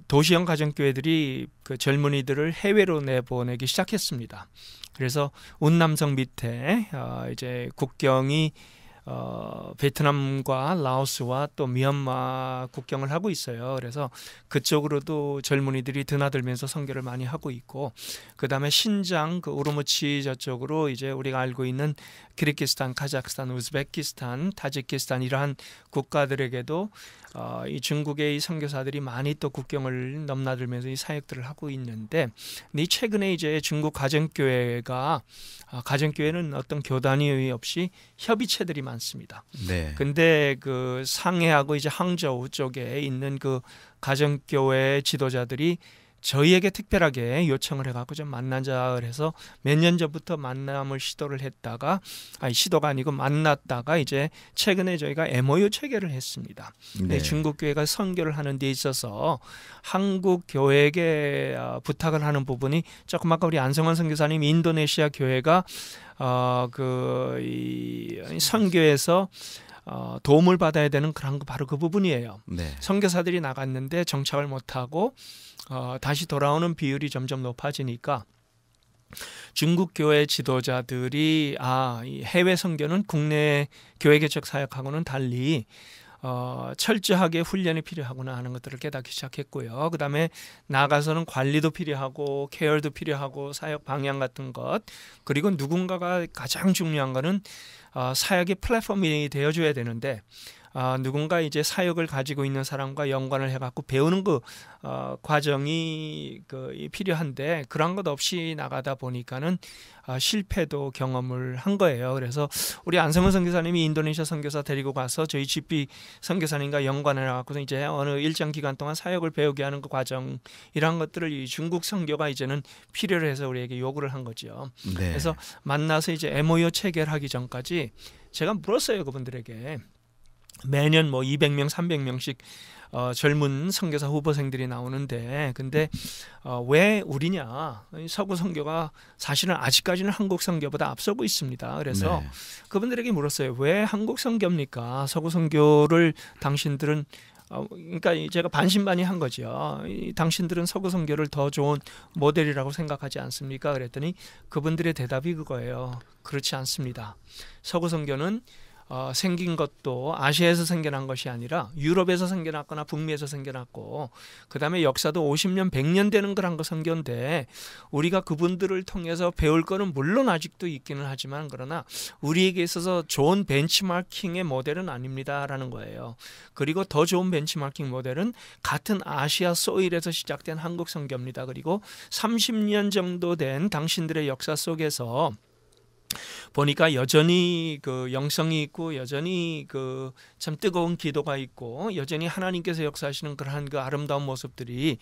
도시형 가정교회들이 그 젊은이들을 해외로 내보내기 시작했습니다. 그래서 운남성 밑에 이제 국경이 베트남과 라오스와 또 미얀마 국경을 하고 있어요. 그래서 그쪽으로도 젊은이들이 드나들면서 선교를 많이 하고 있고, 그 다음에 신장, 그 우르무치 저쪽으로 이제 우리가 알고 있는 키르기스탄, 카자흐스탄, 우즈베키스탄, 타지키스탄 이러한 국가들에게도 이 중국의 이 선교사들이 많이 또 국경을 넘나들면서 이 사역들을 하고 있는데, 최근에 이제 중국 가정교회가 가정교회는 어떤 교단이 없이 협의체들이 많습니다. 네. 근데 그 상해하고 이제 항저우 쪽에 있는 그 가정교회 지도자들이 저희에게 특별하게 요청을 해갖고 좀 만나자 그래서 몇 년 전부터 만남을 시도를 했다가 시도가 아니고 만났다가 이제 최근에 저희가 MOU 체결을 했습니다. 네. 중국 교회가 선교를 하는 데 있어서 한국 교회에게 부탁을 하는 부분이 조금 아까 우리 안성환 선교사님 인도네시아 교회가 이 선교에서 도움을 받아야 되는 그런 거 바로 그 부분이에요. 네. 선교사들이 나갔는데 정착을 못하고 다시 돌아오는 비율이 점점 높아지니까 중국 교회 지도자들이 이 해외 선교는 국내 교회 개척 사역하고는 달리 철저하게 훈련이 필요하구나 하는 것들을 깨닫기 시작했고요. 그 다음에 나가서는 관리도 필요하고 케어도 필요하고 사역 방향 같은 것, 그리고 누군가가 가장 중요한 거는 사역의 플랫폼이 되어줘야 되는데 누군가 이제 사역을 가지고 있는 사람과 연관을 해갖고 배우는 그 과정이 필요한데 그런 것 없이 나가다 보니까는 실패도 경험을 한 거예요. 그래서 우리 안성은 선교사님이 인도네시아 선교사 데리고 가서 저희 GP 선교사님과 연관을 해갖고 이제 어느 일정 기간 동안 사역을 배우게 하는 그 과정 이런 것들을 이 중국 선교가 이제는 필요로 해서 우리에게 요구를 한 거죠. 네. 그래서 만나서 이제 MOU 체결하기 전까지 제가 물었어요, 그분들에게. 매년 뭐 200명, 300명씩 젊은 선교사 후보생들이 나오는데 근데 왜 우리냐? 서구 선교가 사실은 아직까지는 한국 선교보다 앞서고 있습니다. 그래서 네. 그분들에게 물었어요. 왜 한국 선교입니까? 서구 선교를 당신들은 그러니까 제가 반신반의한 거죠. 당신들은 서구 선교를 더 좋은 모델이라고 생각하지 않습니까? 그랬더니 그분들의 대답이 그거예요. 그렇지 않습니다. 서구 선교는 생긴 것도 아시아에서 생겨난 것이 아니라 유럽에서 생겨났거나 북미에서 생겨났고 그다음에 역사도 50년, 100년 되는 그런 거 선교인데 우리가 그분들을 통해서 배울 거는 물론 아직도 있기는 하지만 그러나 우리에게 있어서 좋은 벤치마킹의 모델은 아닙니다라는 거예요. 그리고 더 좋은 벤치마킹 모델은 같은 아시아 소일에서 시작된 한국 선교입니다. 그리고 30년 정도 된 당신들의 역사 속에서 보니까 여전히 그 영성이 있고 여전히 그 참 뜨거운 기도가 있고 여전히 하나님께서 역사하시는 그러한 그 아름다운 모습들이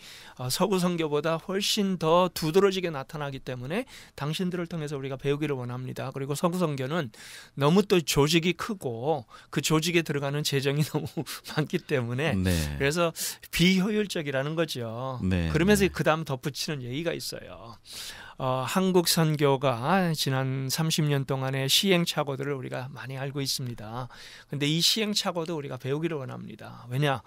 서구 선교보다 훨씬 더 두드러지게 나타나기 때문에 당신들을 통해서 우리가 배우기를 원합니다. 그리고 서구 선교는 너무 또 조직이 크고 그 조직에 들어가는 재정이 너무 많기 때문에 네. 그래서 비효율적이라는 거죠. 네. 그러면서 그 다음 덧붙이는 예의가 있어요. 한국 선교가 지난 30년 동안의 시행착오들을 우리가 많이 알고 있습니다. 그런데 이 시행착오도 우리가 배우기를 원합니다. 왜냐?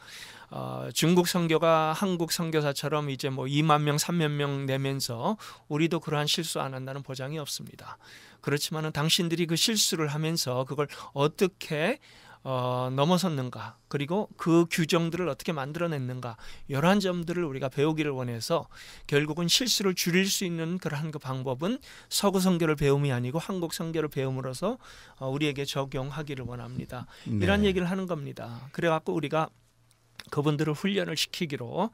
중국 선교가 한국 선교사처럼 이제 뭐 2만 명, 3만 명 내면서 우리도 그러한 실수 안 한다는 보장이 없습니다. 그렇지만은 당신들이 그 실수를 하면서 그걸 어떻게 넘어섰는가 그리고 그 규정들을 어떻게 만들어냈는가 이러한 점들을 우리가 배우기를 원해서 결국은 실수를 줄일 수 있는 그러한 그 방법은 서구 선교를 배움이 아니고 한국 선교를 배움으로써 우리에게 적용하기를 원합니다. 네. 이런 얘기를 하는 겁니다. 그래갖고 우리가 그분들을 훈련을 시키기로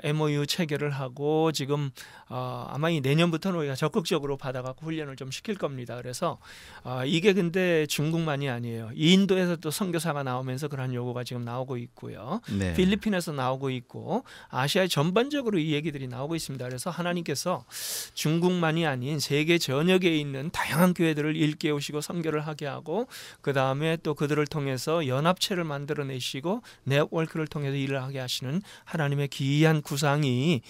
MOU 체결을 하고 지금 아마 이 내년부터는 우리가 적극적으로 받아갖고 훈련을 좀 시킬 겁니다. 그래서 이게 근데 중국만이 아니에요. 인도에서도 선교사가 나오면서 그런 요구가 지금 나오고 있고요. 네. 필리핀에서 나오고 있고 아시아에 전반적으로 이 얘기들이 나오고 있습니다. 그래서 하나님께서 중국만이 아닌 세계 전역에 있는 다양한 교회들을 일깨우시고 선교를 하게 하고 그 다음에 또 그들을 통해서 연합체를 만들어내시고 네트워크를 통해서 일을 하게 하시는 하나님의 기이한 구상이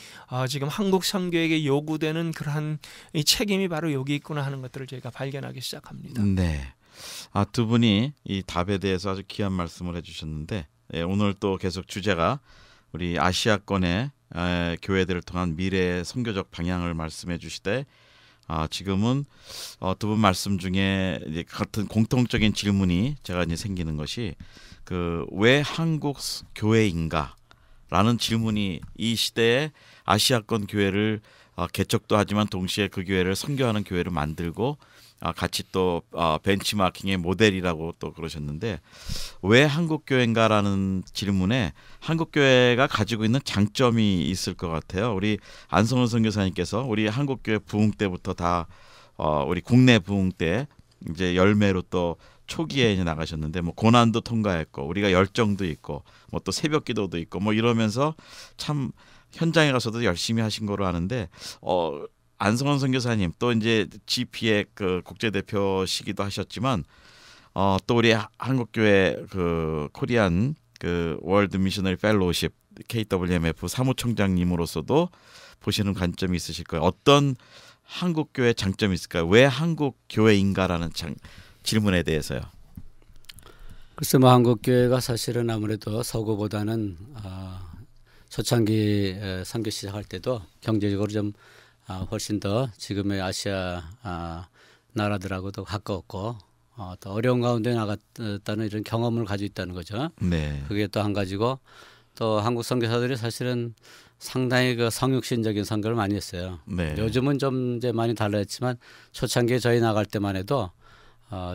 지금 한국 선교에게 요구되는 그러한 이 책임이 바로 여기 있구나 하는 것들을 저희가 발견하기 시작합니다. 네. 두 분이 이 답에 대해서 아주 귀한 말씀을 해주셨는데 오늘 또 계속 주제가 우리 아시아권의 교회들을 통한 미래의 선교적 방향을 말씀해 주시되 지금은 두 분 말씀 중에 이제 같은 공통적인 질문이 제가 이제 생기는 것이 왜 한국 교회인가라는 질문이 이 시대에 아시아권 교회를 개척도 하지만 동시에 그 교회를 선교하는 교회를 만들고 같이 또 벤치마킹의 모델이라고 또 그러셨는데 왜 한국 교회인가라는 질문에 한국 교회가 가지고 있는 장점이 있을 것 같아요. 우리 안성훈 선교사님께서 우리 한국 교회 부흥 때부터 다 우리 국내 부흥 때 이제 열매로 또 초기에 이제 나가셨는데 뭐 고난도 통과했고 우리가 열정도 있고 뭐 또 새벽기도도 있고 뭐 이러면서 참 현장에 가서도 열심히 하신 거로 아는데 안성원 선교사님 또 이제 GP의 그 국제대표시기도 하셨지만 또 우리 한국교회 그 코리안 그 월드 미셔너리 펠로우십 KWMF 사무총장님으로서도 보시는 관점이 있으실 거예요. 어떤 한국교회 장점이 있을까요? 왜 한국교회인가라는 질문에 대해서요. 글쎄 뭐 한국교회가 사실은 아무래도 서구보다는 초창기 선교 시작할 때도 경제적으로 좀 훨씬 더 지금의 아시아 나라들하고도 가까웠고 또 어려운 가운데 나갔다는 이런 경험을 가지고 있다는 거죠. 네. 그게 또 한 가지고 또 한국 선교사들이 사실은 상당히 그 성육신적인 선교를 많이 했어요. 네. 요즘은 좀 이제 많이 달라졌지만 초창기에 저희 나갈 때만 해도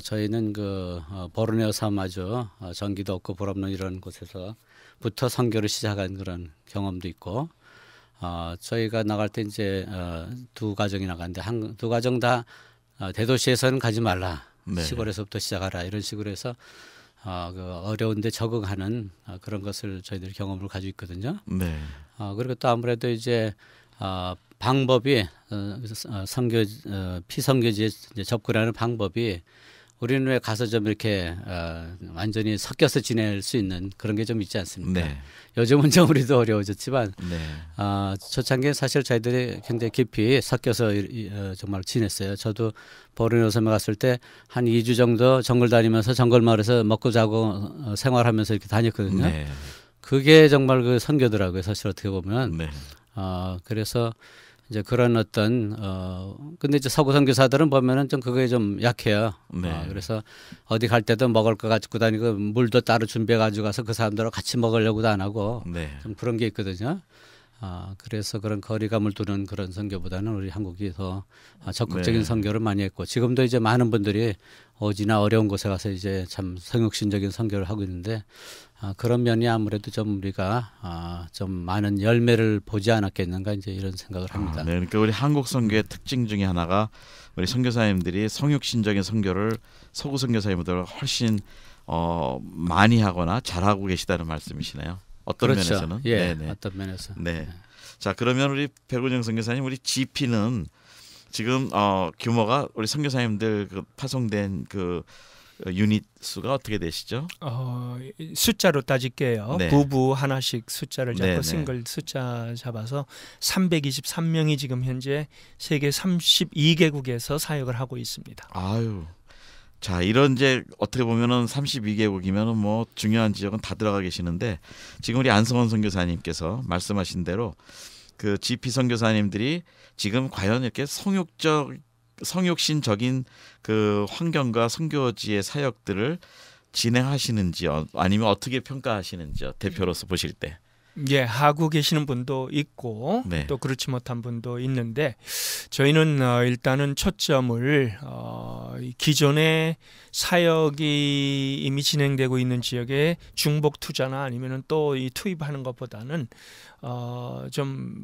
저희는 그 보르네오 섬 아주 전기도 없고 불 없는 이런 곳에서부터 선교를 시작한 그런 경험도 있고 저희가 나갈 때 이제 두 가정이 나갔는데 두 가정 다 대도시에서는 가지 말라. 네. 시골에서부터 시작하라. 이런 식으로 해서 그 어려운데 적응하는 그런 것을 저희들이 경험을 가지고 있거든요. 네. 그리고 또 아무래도 이제 방법이 선교 피선교지에 접근하는 방법이 우리는 왜 가서 좀 이렇게 완전히 섞여서 지낼 수 있는 그런 게 좀 있지 않습니까? 네. 요즘은 좀 우리도 어려워졌지만 네. 초창기에 사실 저희들이 굉장히 깊이 섞여서 정말 지냈어요. 저도 보르네오 섬에 갔을 때 한 2주 정도 정글 다니면서 정글 마을에서 먹고 자고 생활하면서 이렇게 다녔거든요. 네. 그게 정말 그 선교더라고요. 사실 어떻게 보면. 네. 그래서 이제 그런 어떤 근데 이제 서구 선교사들은 보면은 좀 그거에 좀 약해요. 네. 그래서 어디 갈 때도 먹을 거 가지고 다니고 물도 따로 준비해 가지고 가서 그 사람들하고 같이 먹으려고도 안 하고 네. 좀 그런 게 있거든요. 그래서 그런 거리감을 두는 그런 선교보다는 우리 한국이 더 적극적인 네. 선교를 많이 했고 지금도 이제 많은 분들이 어디나 어려운 곳에 가서 이제 참 성육신적인 선교를 하고 있는데 그런 면이 아무래도 좀 우리가 좀 많은 열매를 보지 않았겠는가 이제 이런 생각을 합니다. 네, 그러니까 우리 한국 선교의 특징 중에 하나가 우리 선교사님들이 성육신적인 선교를 서구 선교사님보다 훨씬 많이 하거나 잘하고 계시다는 말씀이시네요. 어떤 그렇죠. 면에서는? 예, 네네. 어떤 면에서. 네. 자, 그러면 우리 백운영 선교사님, 우리 GP는 지금 규모가 우리 선교사님들 그 파송된 그 유닛 수가 어떻게 되시죠? 숫자로 따질게요. 네. 부부 하나씩 숫자를 잡고 네, 네. 싱글 숫자 잡아서 323명이 지금 현재 세계 32개국에서 사역을 하고 있습니다. 아유. 자, 이런 이제 어떻게 보면은 32개국이면은 뭐 중요한 지역은 다 들어가 계시는데 지금 우리 안성원 선교사님께서 말씀하신 대로 그 GP 선교사님들이 지금 과연 이렇게 성육신적인 그 환경과 선교지의 사역들을 진행하시는지 아니면 어떻게 평가하시는지요? 대표로서 보실 때. 예, 하고 계시는 분도 있고 네. 또 그렇지 못한 분도 있는데 저희는 일단은 초점을 기존의 사역이 이미 진행되고 있는 지역에 중복 투자나 아니면은 또 이 투입하는 것보다는 좀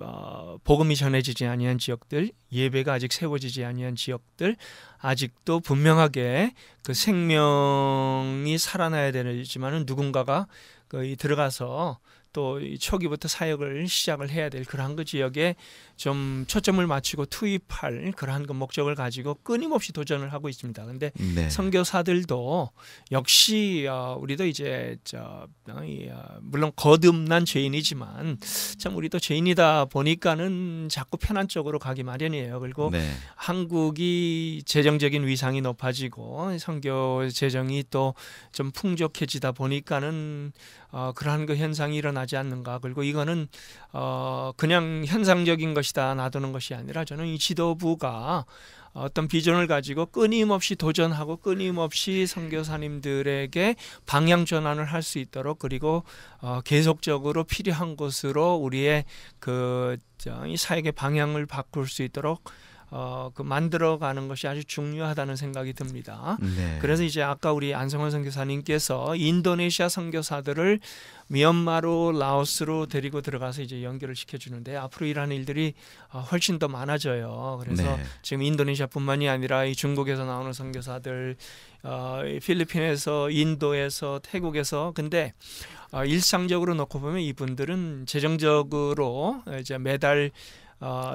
복음이 전해지지 아니한 지역들, 예배가 아직 세워지지 아니한 지역들, 아직도 분명하게 그 생명이 살아나야 되지만은 누군가가 들어가서 또 초기부터 사역을 시작을 해야 될 그러한 그 지역에 좀 초점을 맞추고 투입할 그러한 그 목적을 가지고 끊임없이 도전을 하고 있습니다. 그런데 네. 선교사들도 역시 우리도 이제 물론 거듭난 죄인이지만 참 우리도 죄인이다 보니까는 자꾸 편한 쪽으로 가기 마련이에요. 그리고 네. 한국이 재정적인 위상이 높아지고 선교 재정이 또 좀 풍족해지다 보니까는 그러한 그 현상이 일어나지 않는가. 그리고 이거는 그냥 현상적인 것이다 놔두는 것이 아니라 저는 이 지도부가 어떤 비전을 가지고 끊임없이 도전하고 끊임없이 선교사님들에게 방향 전환을 할 수 있도록 그리고 계속적으로 필요한 곳으로 우리의 이 사역의 방향을 바꿀 수 있도록 만들어가는 것이 아주 중요하다는 생각이 듭니다. 네. 그래서 이제 아까 우리 안성원 선교사님께서 인도네시아 선교사들을 미얀마로 라오스로 데리고 들어가서 이제 연결을 시켜주는데 앞으로 이러한 일들이 훨씬 더 많아져요. 그래서 네. 지금 인도네시아뿐만이 아니라 이 중국에서 나오는 선교사들, 필리핀에서, 인도에서, 태국에서 근데 일상적으로 놓고 보면 이분들은 재정적으로 이제 매달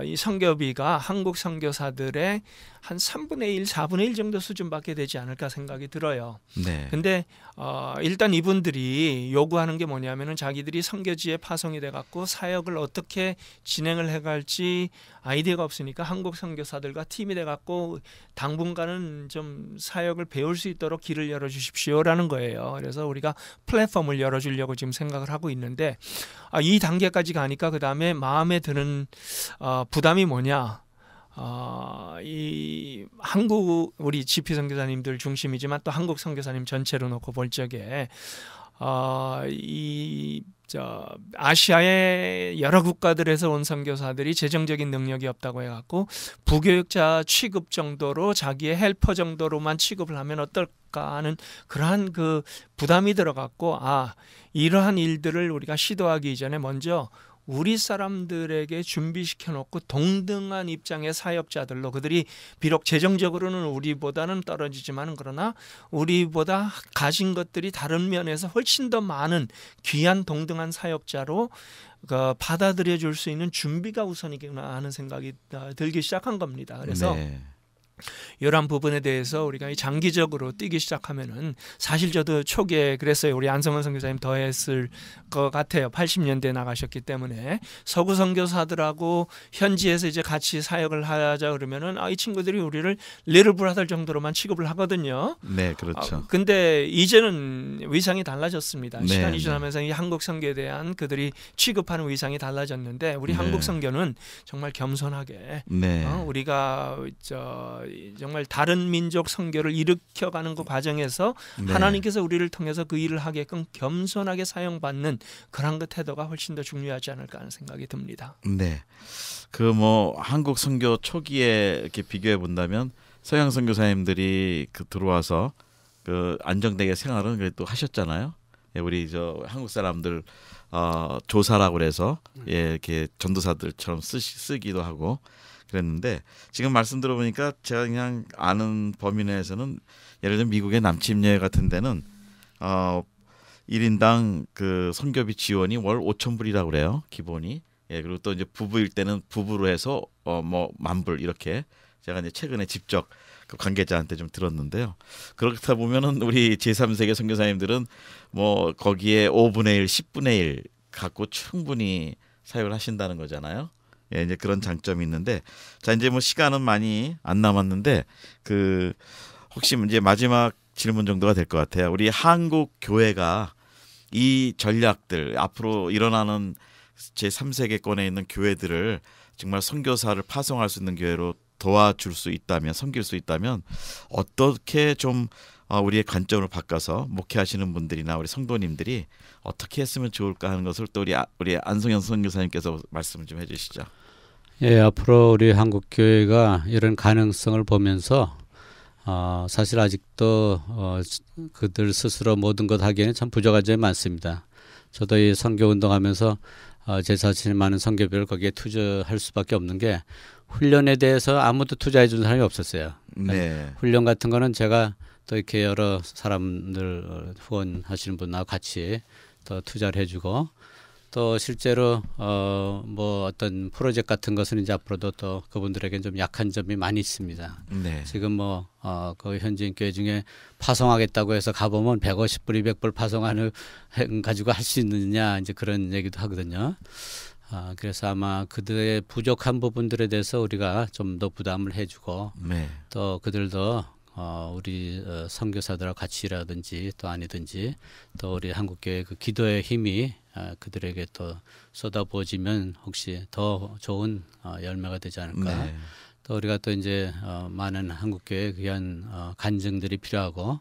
이 선교비가 한국 선교사들의 한 3분의 1, 4분의 1 정도 수준밖에 되지 않을까 생각이 들어요. 네. 근데 일단 이분들이 요구하는 게 뭐냐면은 자기들이 선교지에 파송이 돼 갖고 사역을 어떻게 진행을 해 갈지 아이디어가 없으니까 한국 선교사들과 팀이 돼 갖고 당분간은 좀 사역을 배울 수 있도록 길을 열어 주십시오라는 거예요. 그래서 우리가 플랫폼을 열어 주려고 지금 생각을 하고 있는데 이 단계까지 가니까 그다음에 마음에 드는 부담이 뭐냐? 이 한국 우리 GP 선교사님들 중심이지만 또 한국 선교사님 전체로 놓고 볼 적에 아시아의 여러 국가들에서 온 선교사들이 재정적인 능력이 없다고 해갖고 부교육자 취급 정도로 자기의 헬퍼 정도로만 취급을 하면 어떨까 하는 그러한 그 부담이 들어갔고 이러한 일들을 우리가 시도하기 이전에 먼저 우리 사람들에게 준비시켜 놓고 동등한 입장의 사역자들로 그들이 비록 재정적으로는 우리보다는 떨어지지만 그러나 우리보다 가진 것들이 다른 면에서 훨씬 더 많은 귀한 동등한 사역자로 받아들여 줄 수 있는 준비가 우선이구나 하는 생각이 들기 시작한 겁니다. 그래서 네. 이러한 부분에 대해서 우리가 장기적으로 뛰기 시작하면은 사실 저도 초기에 그랬어요. 우리 안성원 선교사님 더 했을 것 같아요. 80년대에 나가셨기 때문에 서구 선교사들하고 현지에서 이제 같이 사역을 하자 그러면은 이 친구들이 우리를 리틀 브라더 정도로만 취급을 하거든요. 네, 그렇죠. 근데 이제는 위상이 달라졌습니다. 네, 시간이 네. 지나면서 이 한국 선교에 대한 그들이 취급하는 위상이 달라졌는데 우리 네. 한국 선교는 정말 겸손하게 네. 우리가 정말 다른 민족 선교를 일으켜가는 그 과정에서 네. 하나님께서 우리를 통해서 그 일을 하게끔 겸손하게 사용받는 그런 그 태도가 훨씬 더 중요하지 않을까 하는 생각이 듭니다. 네. 그 뭐 한국 선교 초기에 이렇게 비교해 본다면 서양 선교사님들이 그 들어와서 그 안정되게 생활은 그래도 하셨잖아요. 예, 우리 저 한국 사람들 조사라고 그래서 예, 이렇게 전도사들처럼 쓰기도 하고 그랬는데 지금 말씀 들어보니까 제가 그냥 아는 범위 내에서는 예를 들면 미국의 남침예 같은 데는 1인당 그 선교비 지원이 월 5,000불이라고 그래요. 기본이. 예, 그리고 또 이제 부부일 때는 부부로 해서 뭐 10,000불 이렇게 제가 이제 최근에 직접 그 관계자한테 좀 들었는데요. 그렇다 보면은 우리 제3세계 선교사님들은 뭐 거기에 5분의 1, 10분의 1 갖고 충분히 사역을 하신다는 거잖아요. 예, 이제 그런 장점이 있는데 자 이제 뭐 시간은 많이 안 남았는데 그 혹시 이제 마지막 질문 정도가 될 것 같아요. 우리 한국 교회가 이 전략들 앞으로 일어나는 제3세계권에 있는 교회들을 정말 선교사를 파송할 수 있는 교회로 도와줄 수 있다면 섬길 수 있다면 어떻게 좀 우리의 관점을 바꿔서 목회하시는 분들이나 우리 성도님들이 어떻게 했으면 좋을까 하는 것을 또 우리 안성현 선교사님께서 말씀을 좀 해주시죠. 예, 앞으로 우리 한국 교회가 이런 가능성을 보면서 사실 아직도 그들 스스로 모든 것 하기에는 참 부족한 점이 많습니다. 저도 이 선교 운동하면서 제 자신이 많은 선교비를 거기에 투자할 수밖에 없는 게 훈련에 대해서 아무도 투자해 준 사람이 없었어요. 네. 훈련 같은 거는 제가 또 이렇게 여러 사람들 후원하시는 분하고 같이 또 투자를 해주고 또 실제로 뭐 어떤 프로젝트 같은 것은 이제 앞으로도 또 그분들에게 좀 약한 점이 많이 있습니다. 네. 지금 뭐 그 현지인 교회 중에 파송하겠다고 해서 가보면 150불, 200불 파송하는 가지고 할 수 있느냐 이제 그런 얘기도 하거든요. 그래서 아마 그들의 부족한 부분들에 대해서 우리가 좀 더 부담을 해주고 네. 또 그들도 우리 선교사들하고 같이 일하든지 또 아니든지 또 우리 한국교회 그 기도의 힘이 그들에게 또 쏟아부어지면 혹시 더 좋은 열매가 되지 않을까. 네. 또 우리가 또 이제 많은 한국교회에 귀한 간증들이 필요하고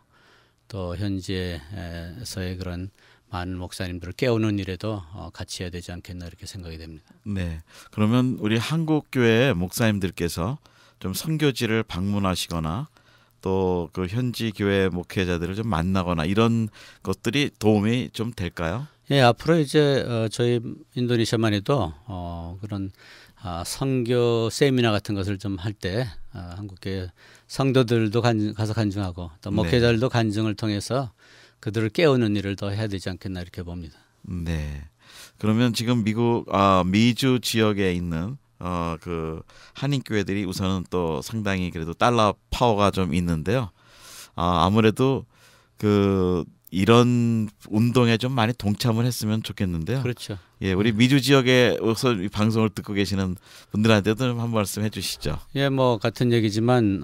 또 현지에서의 그런 많은 목사님들을 깨우는 일에도 같이 해야 되지 않겠나 이렇게 생각이 됩니다. 네. 그러면 우리 한국 교회 목사님들께서 좀 선교지를 방문하시거나 또 그 현지 교회 목회자들을 좀 만나거나 이런 것들이 도움이 좀 될까요? 예, 앞으로 이제 저희 인도네시아만 해도 그런 선교 세미나 같은 것을 좀 할 때 한국교회 성도들도 가서 간증하고 또 목회자들도 간증을 통해서 그들을 깨우는 일을 더 해야 되지 않겠나 이렇게 봅니다. 네. 그러면 지금 미국 미주 지역에 있는 그 한인 교회들이 우선은 또 상당히 그래도 달러 파워가 좀 있는데요. 아무래도 그 이런 운동에 좀 많이 동참을 했으면 좋겠는데요. 그렇죠. 예, 우리 미주 지역에서 이 방송을 듣고 계시는 분들한테도 좀 한 말씀 해주시죠. 예, 뭐 같은 얘기지만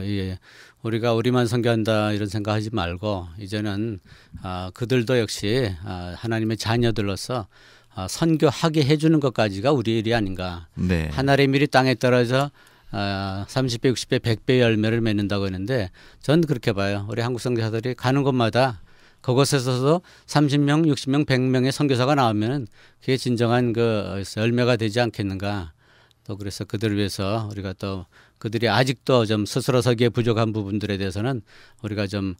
예, 우리가 우리만 선교한다 이런 생각하지 말고 이제는 그들도 역시 하나님의 자녀들로서 선교하게 해주는 것까지가 우리 일이 아닌가. 네. 한 알의 밀이 땅에 떨어져 30배, 60배, 100배 열매를 맺는다고 했는데 전 그렇게 봐요. 우리 한국 선교사들이 가는 곳마다 그곳에서도 30명, 60명, 100명의 선교사가 나오면 그게 진정한 그 열매가 되지 않겠는가. 또 그래서 그들을 위해서 우리가 또 그들이 아직도 좀 스스로 서기에 부족한 부분들에 대해서는 우리가 좀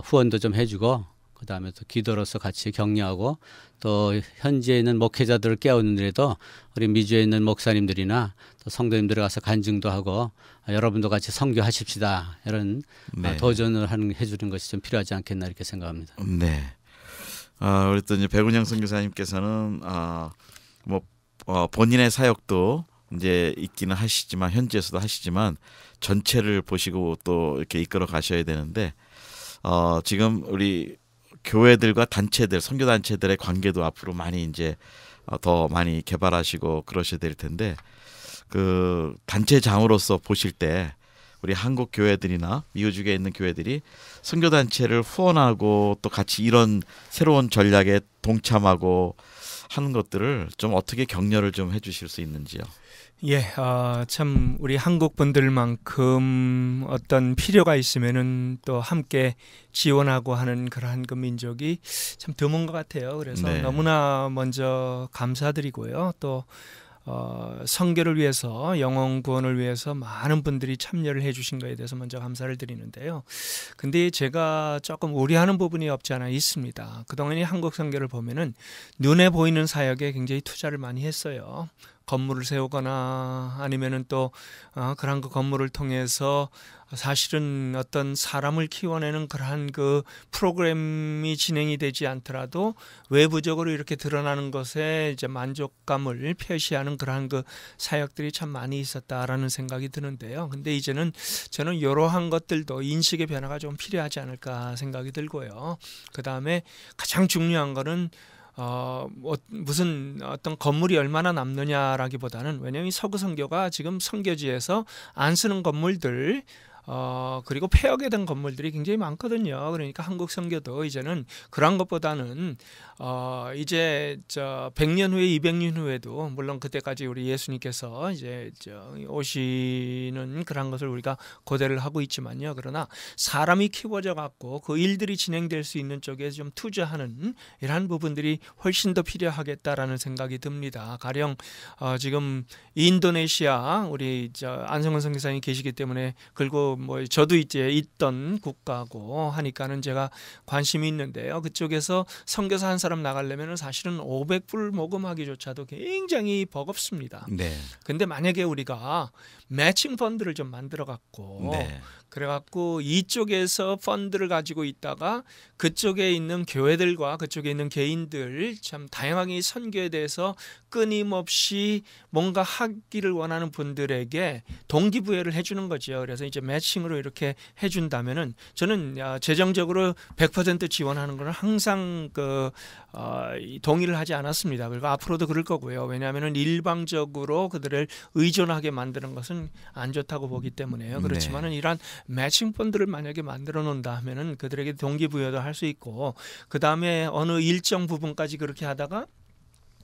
후원도 좀 해주고 그다음에 또 기도로서 같이 격려하고 또 현지에 있는 목회자들을 깨우는 일에도 우리 미주에 있는 목사님들이나 또 성도님들이 가서 간증도 하고 여러분도 같이 선교하십시다 이런 도전을 해주는 것이 좀 필요하지 않겠나 이렇게 생각합니다. 네. 우리 또 이제 백운영 선교사님께서는 뭐 본인의 사역도 이제 있기는 하시지만 현지에서도 하시지만 전체를 보시고 또 이렇게 이끌어 가셔야 되는데 지금 우리 교회들과 단체들, 선교 단체들의 관계도 앞으로 많이 이제 더 많이 개발하시고 그러셔야 될 텐데 그 단체장으로서 보실 때 우리 한국 교회들이나 미우주에 있는 교회들이 선교 단체를 후원하고 또 같이 이런 새로운 전략에 동참하고 하는 것들을 좀 어떻게 격려를 좀 해주실 수 있는지요? 예, 참 우리 한국 분들만큼 어떤 필요가 있으면은 또 함께 지원하고 하는 그러한 그 민족이 참 드문 것 같아요. 그래서 네. 너무나 먼저 감사드리고요. 또 선교를 위해서 영혼 구원을 위해서 많은 분들이 참여를 해주신 것에 대해서 먼저 감사를 드리는데요. 근데 제가 조금 우려하는 부분이 없지 않아 있습니다. 그동안의 한국 선교를 보면은 눈에 보이는 사역에 굉장히 투자를 많이 했어요. 건물을 세우거나 아니면은 또 그런 그 건물을 통해서 사실은 어떤 사람을 키워내는 그러한 그 프로그램이 진행이 되지 않더라도 외부적으로 이렇게 드러나는 것에 이제 만족감을 표시하는 그러한 그 사역들이 참 많이 있었다라는 생각이 드는데요. 근데 이제는 저는 이러한 것들도 인식의 변화가 좀 필요하지 않을까 생각이 들고요. 그 다음에 가장 중요한 거는 무슨 어떤 건물이 얼마나 남느냐라기보다는 왜냐하면 서구 선교가 지금 선교지에서 안 쓰는 건물들 그리고 폐허된 건물들이 굉장히 많거든요. 그러니까 한국 선교도 이제는 그런 것보다는 이제 100년 후에 200년 후에도 물론 그때까지 우리 예수님께서 이제 오시는 그런 것을 우리가 고대를 하고 있지만요. 그러나 사람이 키워져 갖고 그 일들이 진행될 수 있는 쪽에 좀 투자하는 이러한 부분들이 훨씬 더 필요하겠다라는 생각이 듭니다. 가령 지금 인도네시아 우리 안성근 선교사님이 계시기 때문에 그리고 뭐 저도 이제 있던 국가고 하니까는 제가 관심이 있는데요. 그쪽에서 선교사 한 사람 나가려면 사실은 500불 모금하기조차도 굉장히 버겁습니다. 네. 근데 만약에 우리가 매칭 펀드를 좀 만들어 갖고 네. 그래갖고 이쪽에서 펀드를 가지고 있다가 그쪽에 있는 교회들과 그쪽에 있는 개인들 참 다양하게 선교에 대해서 끊임없이 뭔가 하기를 원하는 분들에게 동기부여를 해주는 거죠. 그래서 이제 매칭으로 이렇게 해준다면은 저는 재정적으로 100% 지원하는 거는 항상 동의를 하지 않았습니다. 그리고 앞으로도 그럴 거고요. 왜냐하면은 일방적으로 그들을 의존하게 만드는 것은 안 좋다고 보기 때문에요. 그렇지만은 이러한 매칭 펀드를 만약에 만들어 놓는다 하면은 그들에게 동기부여도 할 수 있고 그 다음에 어느 일정 부분까지 그렇게 하다가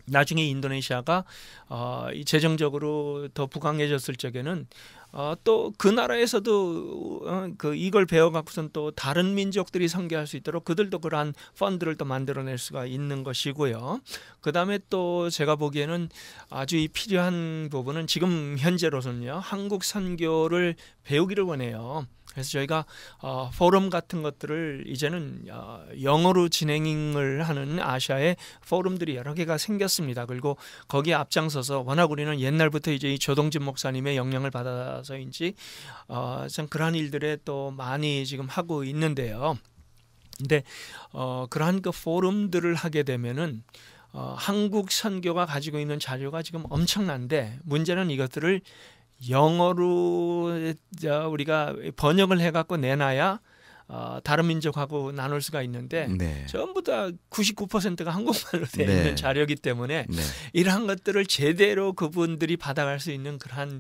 나중에 인도네시아가 재정적으로 더 부강해졌을 적에는 또 그 나라에서도 이걸 배워갖고선 또 다른 민족들이 선교할 수 있도록 그들도 그러한 펀드를 또 만들어낼 수가 있는 것이고요. 그 다음에 또 제가 보기에는 아주 이 필요한 부분은 지금 현재로서는요. 한국 선교를 배우기를 원해요. 그래서 저희가 포럼 같은 것들을 이제는 영어로 진행을 하는 아시아의 포럼들이 여러 개가 생겼습니다. 그리고 거기에 앞장서서 워낙 우리는 옛날부터 이제 이 조동진 목사님의 영향을 받아서인지 참 그러한 일들에 또 많이 지금 하고 있는데요. 근데 그러한 그 포럼들을 하게 되면은 한국 선교가 가지고 있는 자료가 지금 엄청난데 문제는 이것들을 영어로 우리가 번역을 해갖고 내놔야 다른 민족하고 나눌 수가 있는데 네. 전부 다 99%가 한국말로 되어 있는 네. 자료이기 때문에 네. 이러한 것들을 제대로 그분들이 받아갈 수 있는 그러한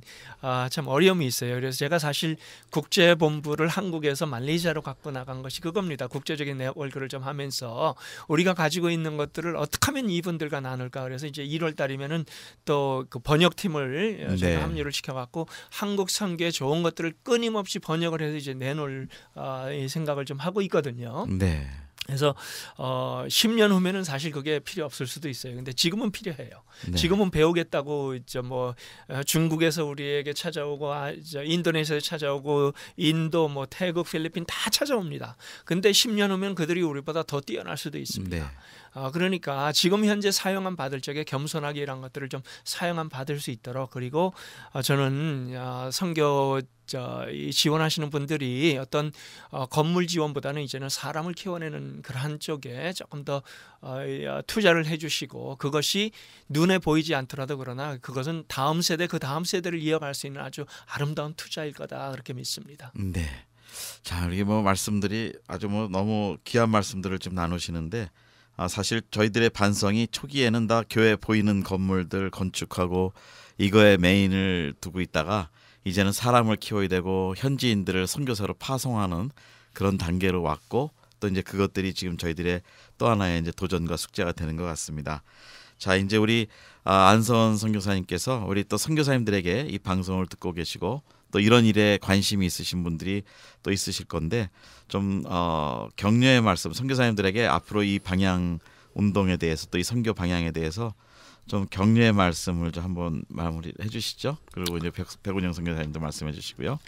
참 어려움이 있어요. 그래서 제가 사실 국제본부를 한국에서 말레이시아로 갖고 나간 것이 그겁니다. 국제적인 네트워크를 좀 하면서 우리가 가지고 있는 것들을 어떻게 하면 이분들과 나눌까. 그래서 이제 1월 달이면은 또 그 번역팀을 네. 합류를 시켜갖고 한국 선교에 좋은 것들을 끊임없이 번역을 해서 이제 내놓을 생각을 좀 하고 있거든요. 네. 그래서 10년 후면은 사실 그게 필요 없을 수도 있어요. 근데 지금은 필요해요. 네. 지금은 배우겠다고 이제 뭐 중국에서 우리에게 찾아오고 인도네시아에서 찾아오고 인도 뭐 태국 필리핀 다 찾아옵니다. 근데 10년 후면 그들이 우리보다 더 뛰어날 수도 있습니다. 네. 그러니까 지금 현재 사용함 받을 적에 겸손하게 이런 것들을 좀 사용함 받을 수 있도록, 그리고 저는 선교 지원하시는 분들이 어떤 건물 지원보다는 이제는 사람을 키워내는 그러한 쪽에 조금 더 투자를 해주시고, 그것이 눈에 보이지 않더라도 그러나 그것은 다음 세대, 그 다음 세대를 이어갈 수 있는 아주 아름다운 투자일 거다, 그렇게 믿습니다. 네. 자, 이게 뭐 말씀들이 아주 뭐 너무 귀한 말씀들을 좀 나누시는데, 사실 저희들의 반성이 초기에는 다 교회 보이는 건물들 건축하고 이거에 메인을 두고 있다가 이제는 사람을 키워야 되고 현지인들을 선교사로 파송하는 그런 단계로 왔고, 또 이제 그것들이 지금 저희들의 또 하나의 이제 도전과 숙제가 되는 것 같습니다. 자, 이제 우리 안선 선교사님께서 우리 또 선교사님들에게 이 방송을 듣고 계시고 또 이런 일에 관심이 있으신 분들이 또 있으실 건데, 좀 격려의 말씀, 선교사님들에게 앞으로 이 방향 운동에 대해서 또 이 선교 방향에 대해서 좀 격려의 말씀을 좀 한번 마무리해 주시죠. 그리고 이제 백운영 선교사님도 말씀해 주시고요.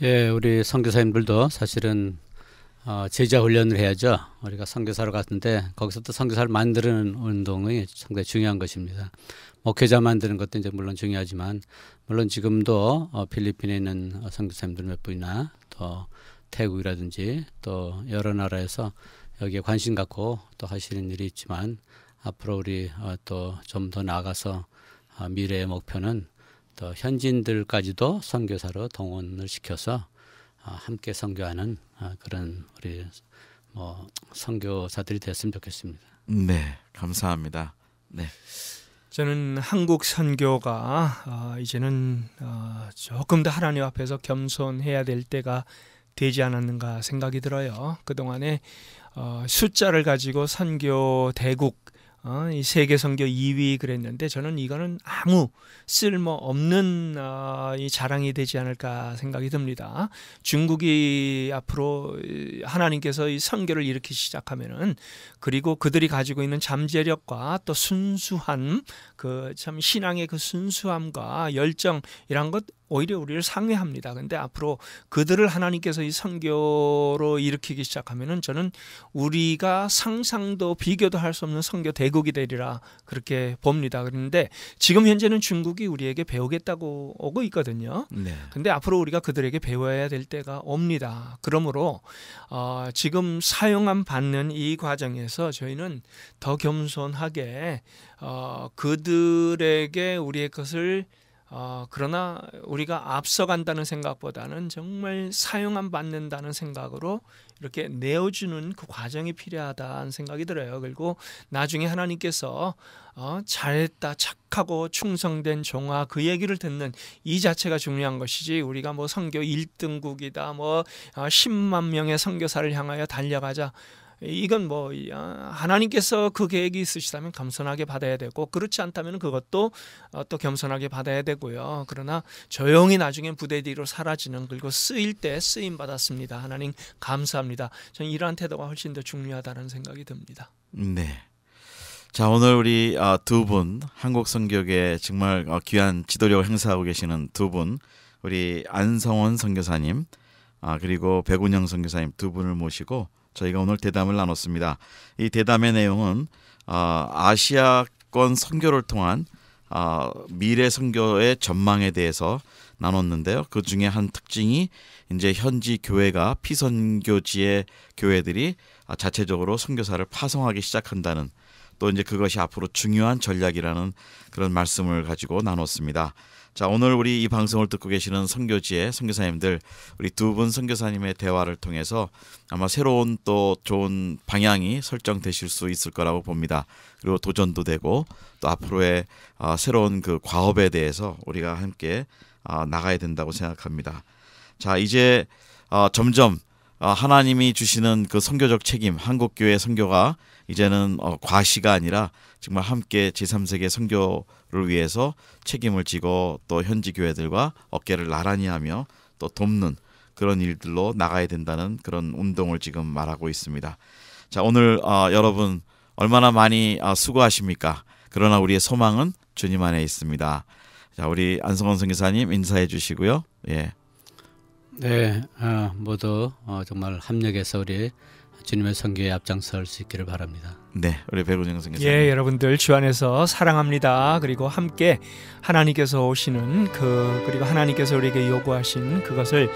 예, 우리 선교사님들도 사실은 제자 훈련을 해야죠. 우리가 선교사로 갔는데 거기서 또 선교사를 만드는 운동이 상당히 중요한 것입니다. 목회자 만드는 것도 이제 물론 중요하지만, 물론 지금도 필리핀에 있는 선교사님들 몇 분이나 또 태국이라든지 또 여러 나라에서 여기에 관심 갖고 또 하시는 일이 있지만, 앞으로 우리 또 좀 더 나아가서 미래의 목표는 또 현지인들까지도 선교사로 동원을 시켜서 함께 선교하는 그런 우리 선교사들이 됐으면 좋겠습니다. 네, 감사합니다. 네. 저는 한국 선교가 이제는 조금 더 하나님 앞에서 겸손해야 될 때가 되지 않았는가 생각이 들어요. 그동안에 숫자를 가지고 선교 대국 이 세계 선교 2위 그랬는데, 저는 이거는 아무 쓸모 없는 이 자랑이 되지 않을까 생각이 듭니다. 중국이 앞으로 하나님께서 이 선교를 일으키기 시작하면은, 그리고 그들이 가지고 있는 잠재력과 또 순수함, 그 참 신앙의 그 순수함과 열정, 이런 것 오히려 우리를 상회합니다. 근데 앞으로 그들을 하나님께서 이 선교로 일으키기 시작하면은 저는 우리가 상상도 비교도 할 수 없는 선교 대국이 되리라, 그렇게 봅니다. 그런데 지금 현재는 중국이 우리에게 배우겠다고 오고 있거든요. 네. 근데 앞으로 우리가 그들에게 배워야 될 때가 옵니다. 그러므로 지금 사용함 받는 이 과정에서 저희는 더 겸손하게 그들에게 우리의 것을 그러나 우리가 앞서간다는 생각보다는 정말 사용함 받는다는 생각으로 이렇게 내어주는 그 과정이 필요하다는 생각이 들어요. 그리고 나중에 하나님께서 잘했다, 착하고 충성된 종아, 그 얘기를 듣는 이 자체가 중요한 것이지, 우리가 뭐 선교 1등국이다, 뭐 10만 명의 선교사를 향하여 달려가자, 이건 뭐 하나님께서 그 계획이 있으시다면 겸손하게 받아야 되고, 그렇지 않다면 그것도 또 겸손하게 받아야 되고요. 그러나 조용히 나중에 부대 뒤로 사라지는, 그리고 쓰일 때 쓰임 받았습니다, 하나님 감사합니다, 저는 이러한 태도가 훨씬 더 중요하다는 생각이 듭니다. 네. 자, 오늘 우리 두 분, 한국 선교계 정말 귀한 지도력을 행사하고 계시는 두 분, 우리 안성원 선교사님 그리고 백운영 선교사님 두 분을 모시고 저희가 오늘 대담을 나눴습니다. 이 대담의 내용은 아시아권 선교를 통한 미래 선교의 전망에 대해서 나눴는데요. 그 중에 한 특징이 이제 현지 교회가 피선교지의 교회들이 자체적으로 선교사를 파송하기 시작한다는, 또 이제 그것이 앞으로 중요한 전략이라는 그런 말씀을 가지고 나눴습니다. 자, 오늘 우리 이 방송을 듣고 계시는 선교지의 선교사님들, 우리 두 분 선교사님의 대화를 통해서 아마 새로운 또 좋은 방향이 설정되실 수 있을 거라고 봅니다. 그리고 도전도 되고 또 앞으로의 새로운 그 과업에 대해서 우리가 함께 나가야 된다고 생각합니다. 자, 이제 점점 하나님이 주시는 그 선교적 책임, 한국교회 선교가 이제는 과시가 아니라 정말 함께 제3세계 선교를 위해서 책임을 지고 또 현지 교회들과 어깨를 나란히 하며 또 돕는 그런 일들로 나가야 된다는 그런 운동을 지금 말하고 있습니다. 자, 오늘 여러분 얼마나 많이 수고하십니까? 그러나 우리의 소망은 주님 안에 있습니다. 자, 우리 안성원 선교사님 인사해 주시고요. 예. 네, 모두 정말 합력해서 우리 주님의 선교에 앞장설 수 있기를 바랍니다. 네, 우리 백운영 선교사님. 예, 여러분들 주 안에서 사랑합니다. 그리고 함께 하나님께서 오시는 그리고 하나님께서 우리에게 요구하신 그것을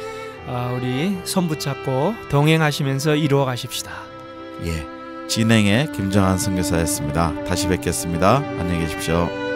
우리 손 붙잡고 동행하시면서 이루어 가십시다. 예, 진행의 김정한 선교사였습니다. 다시 뵙겠습니다. 안녕히 계십시오.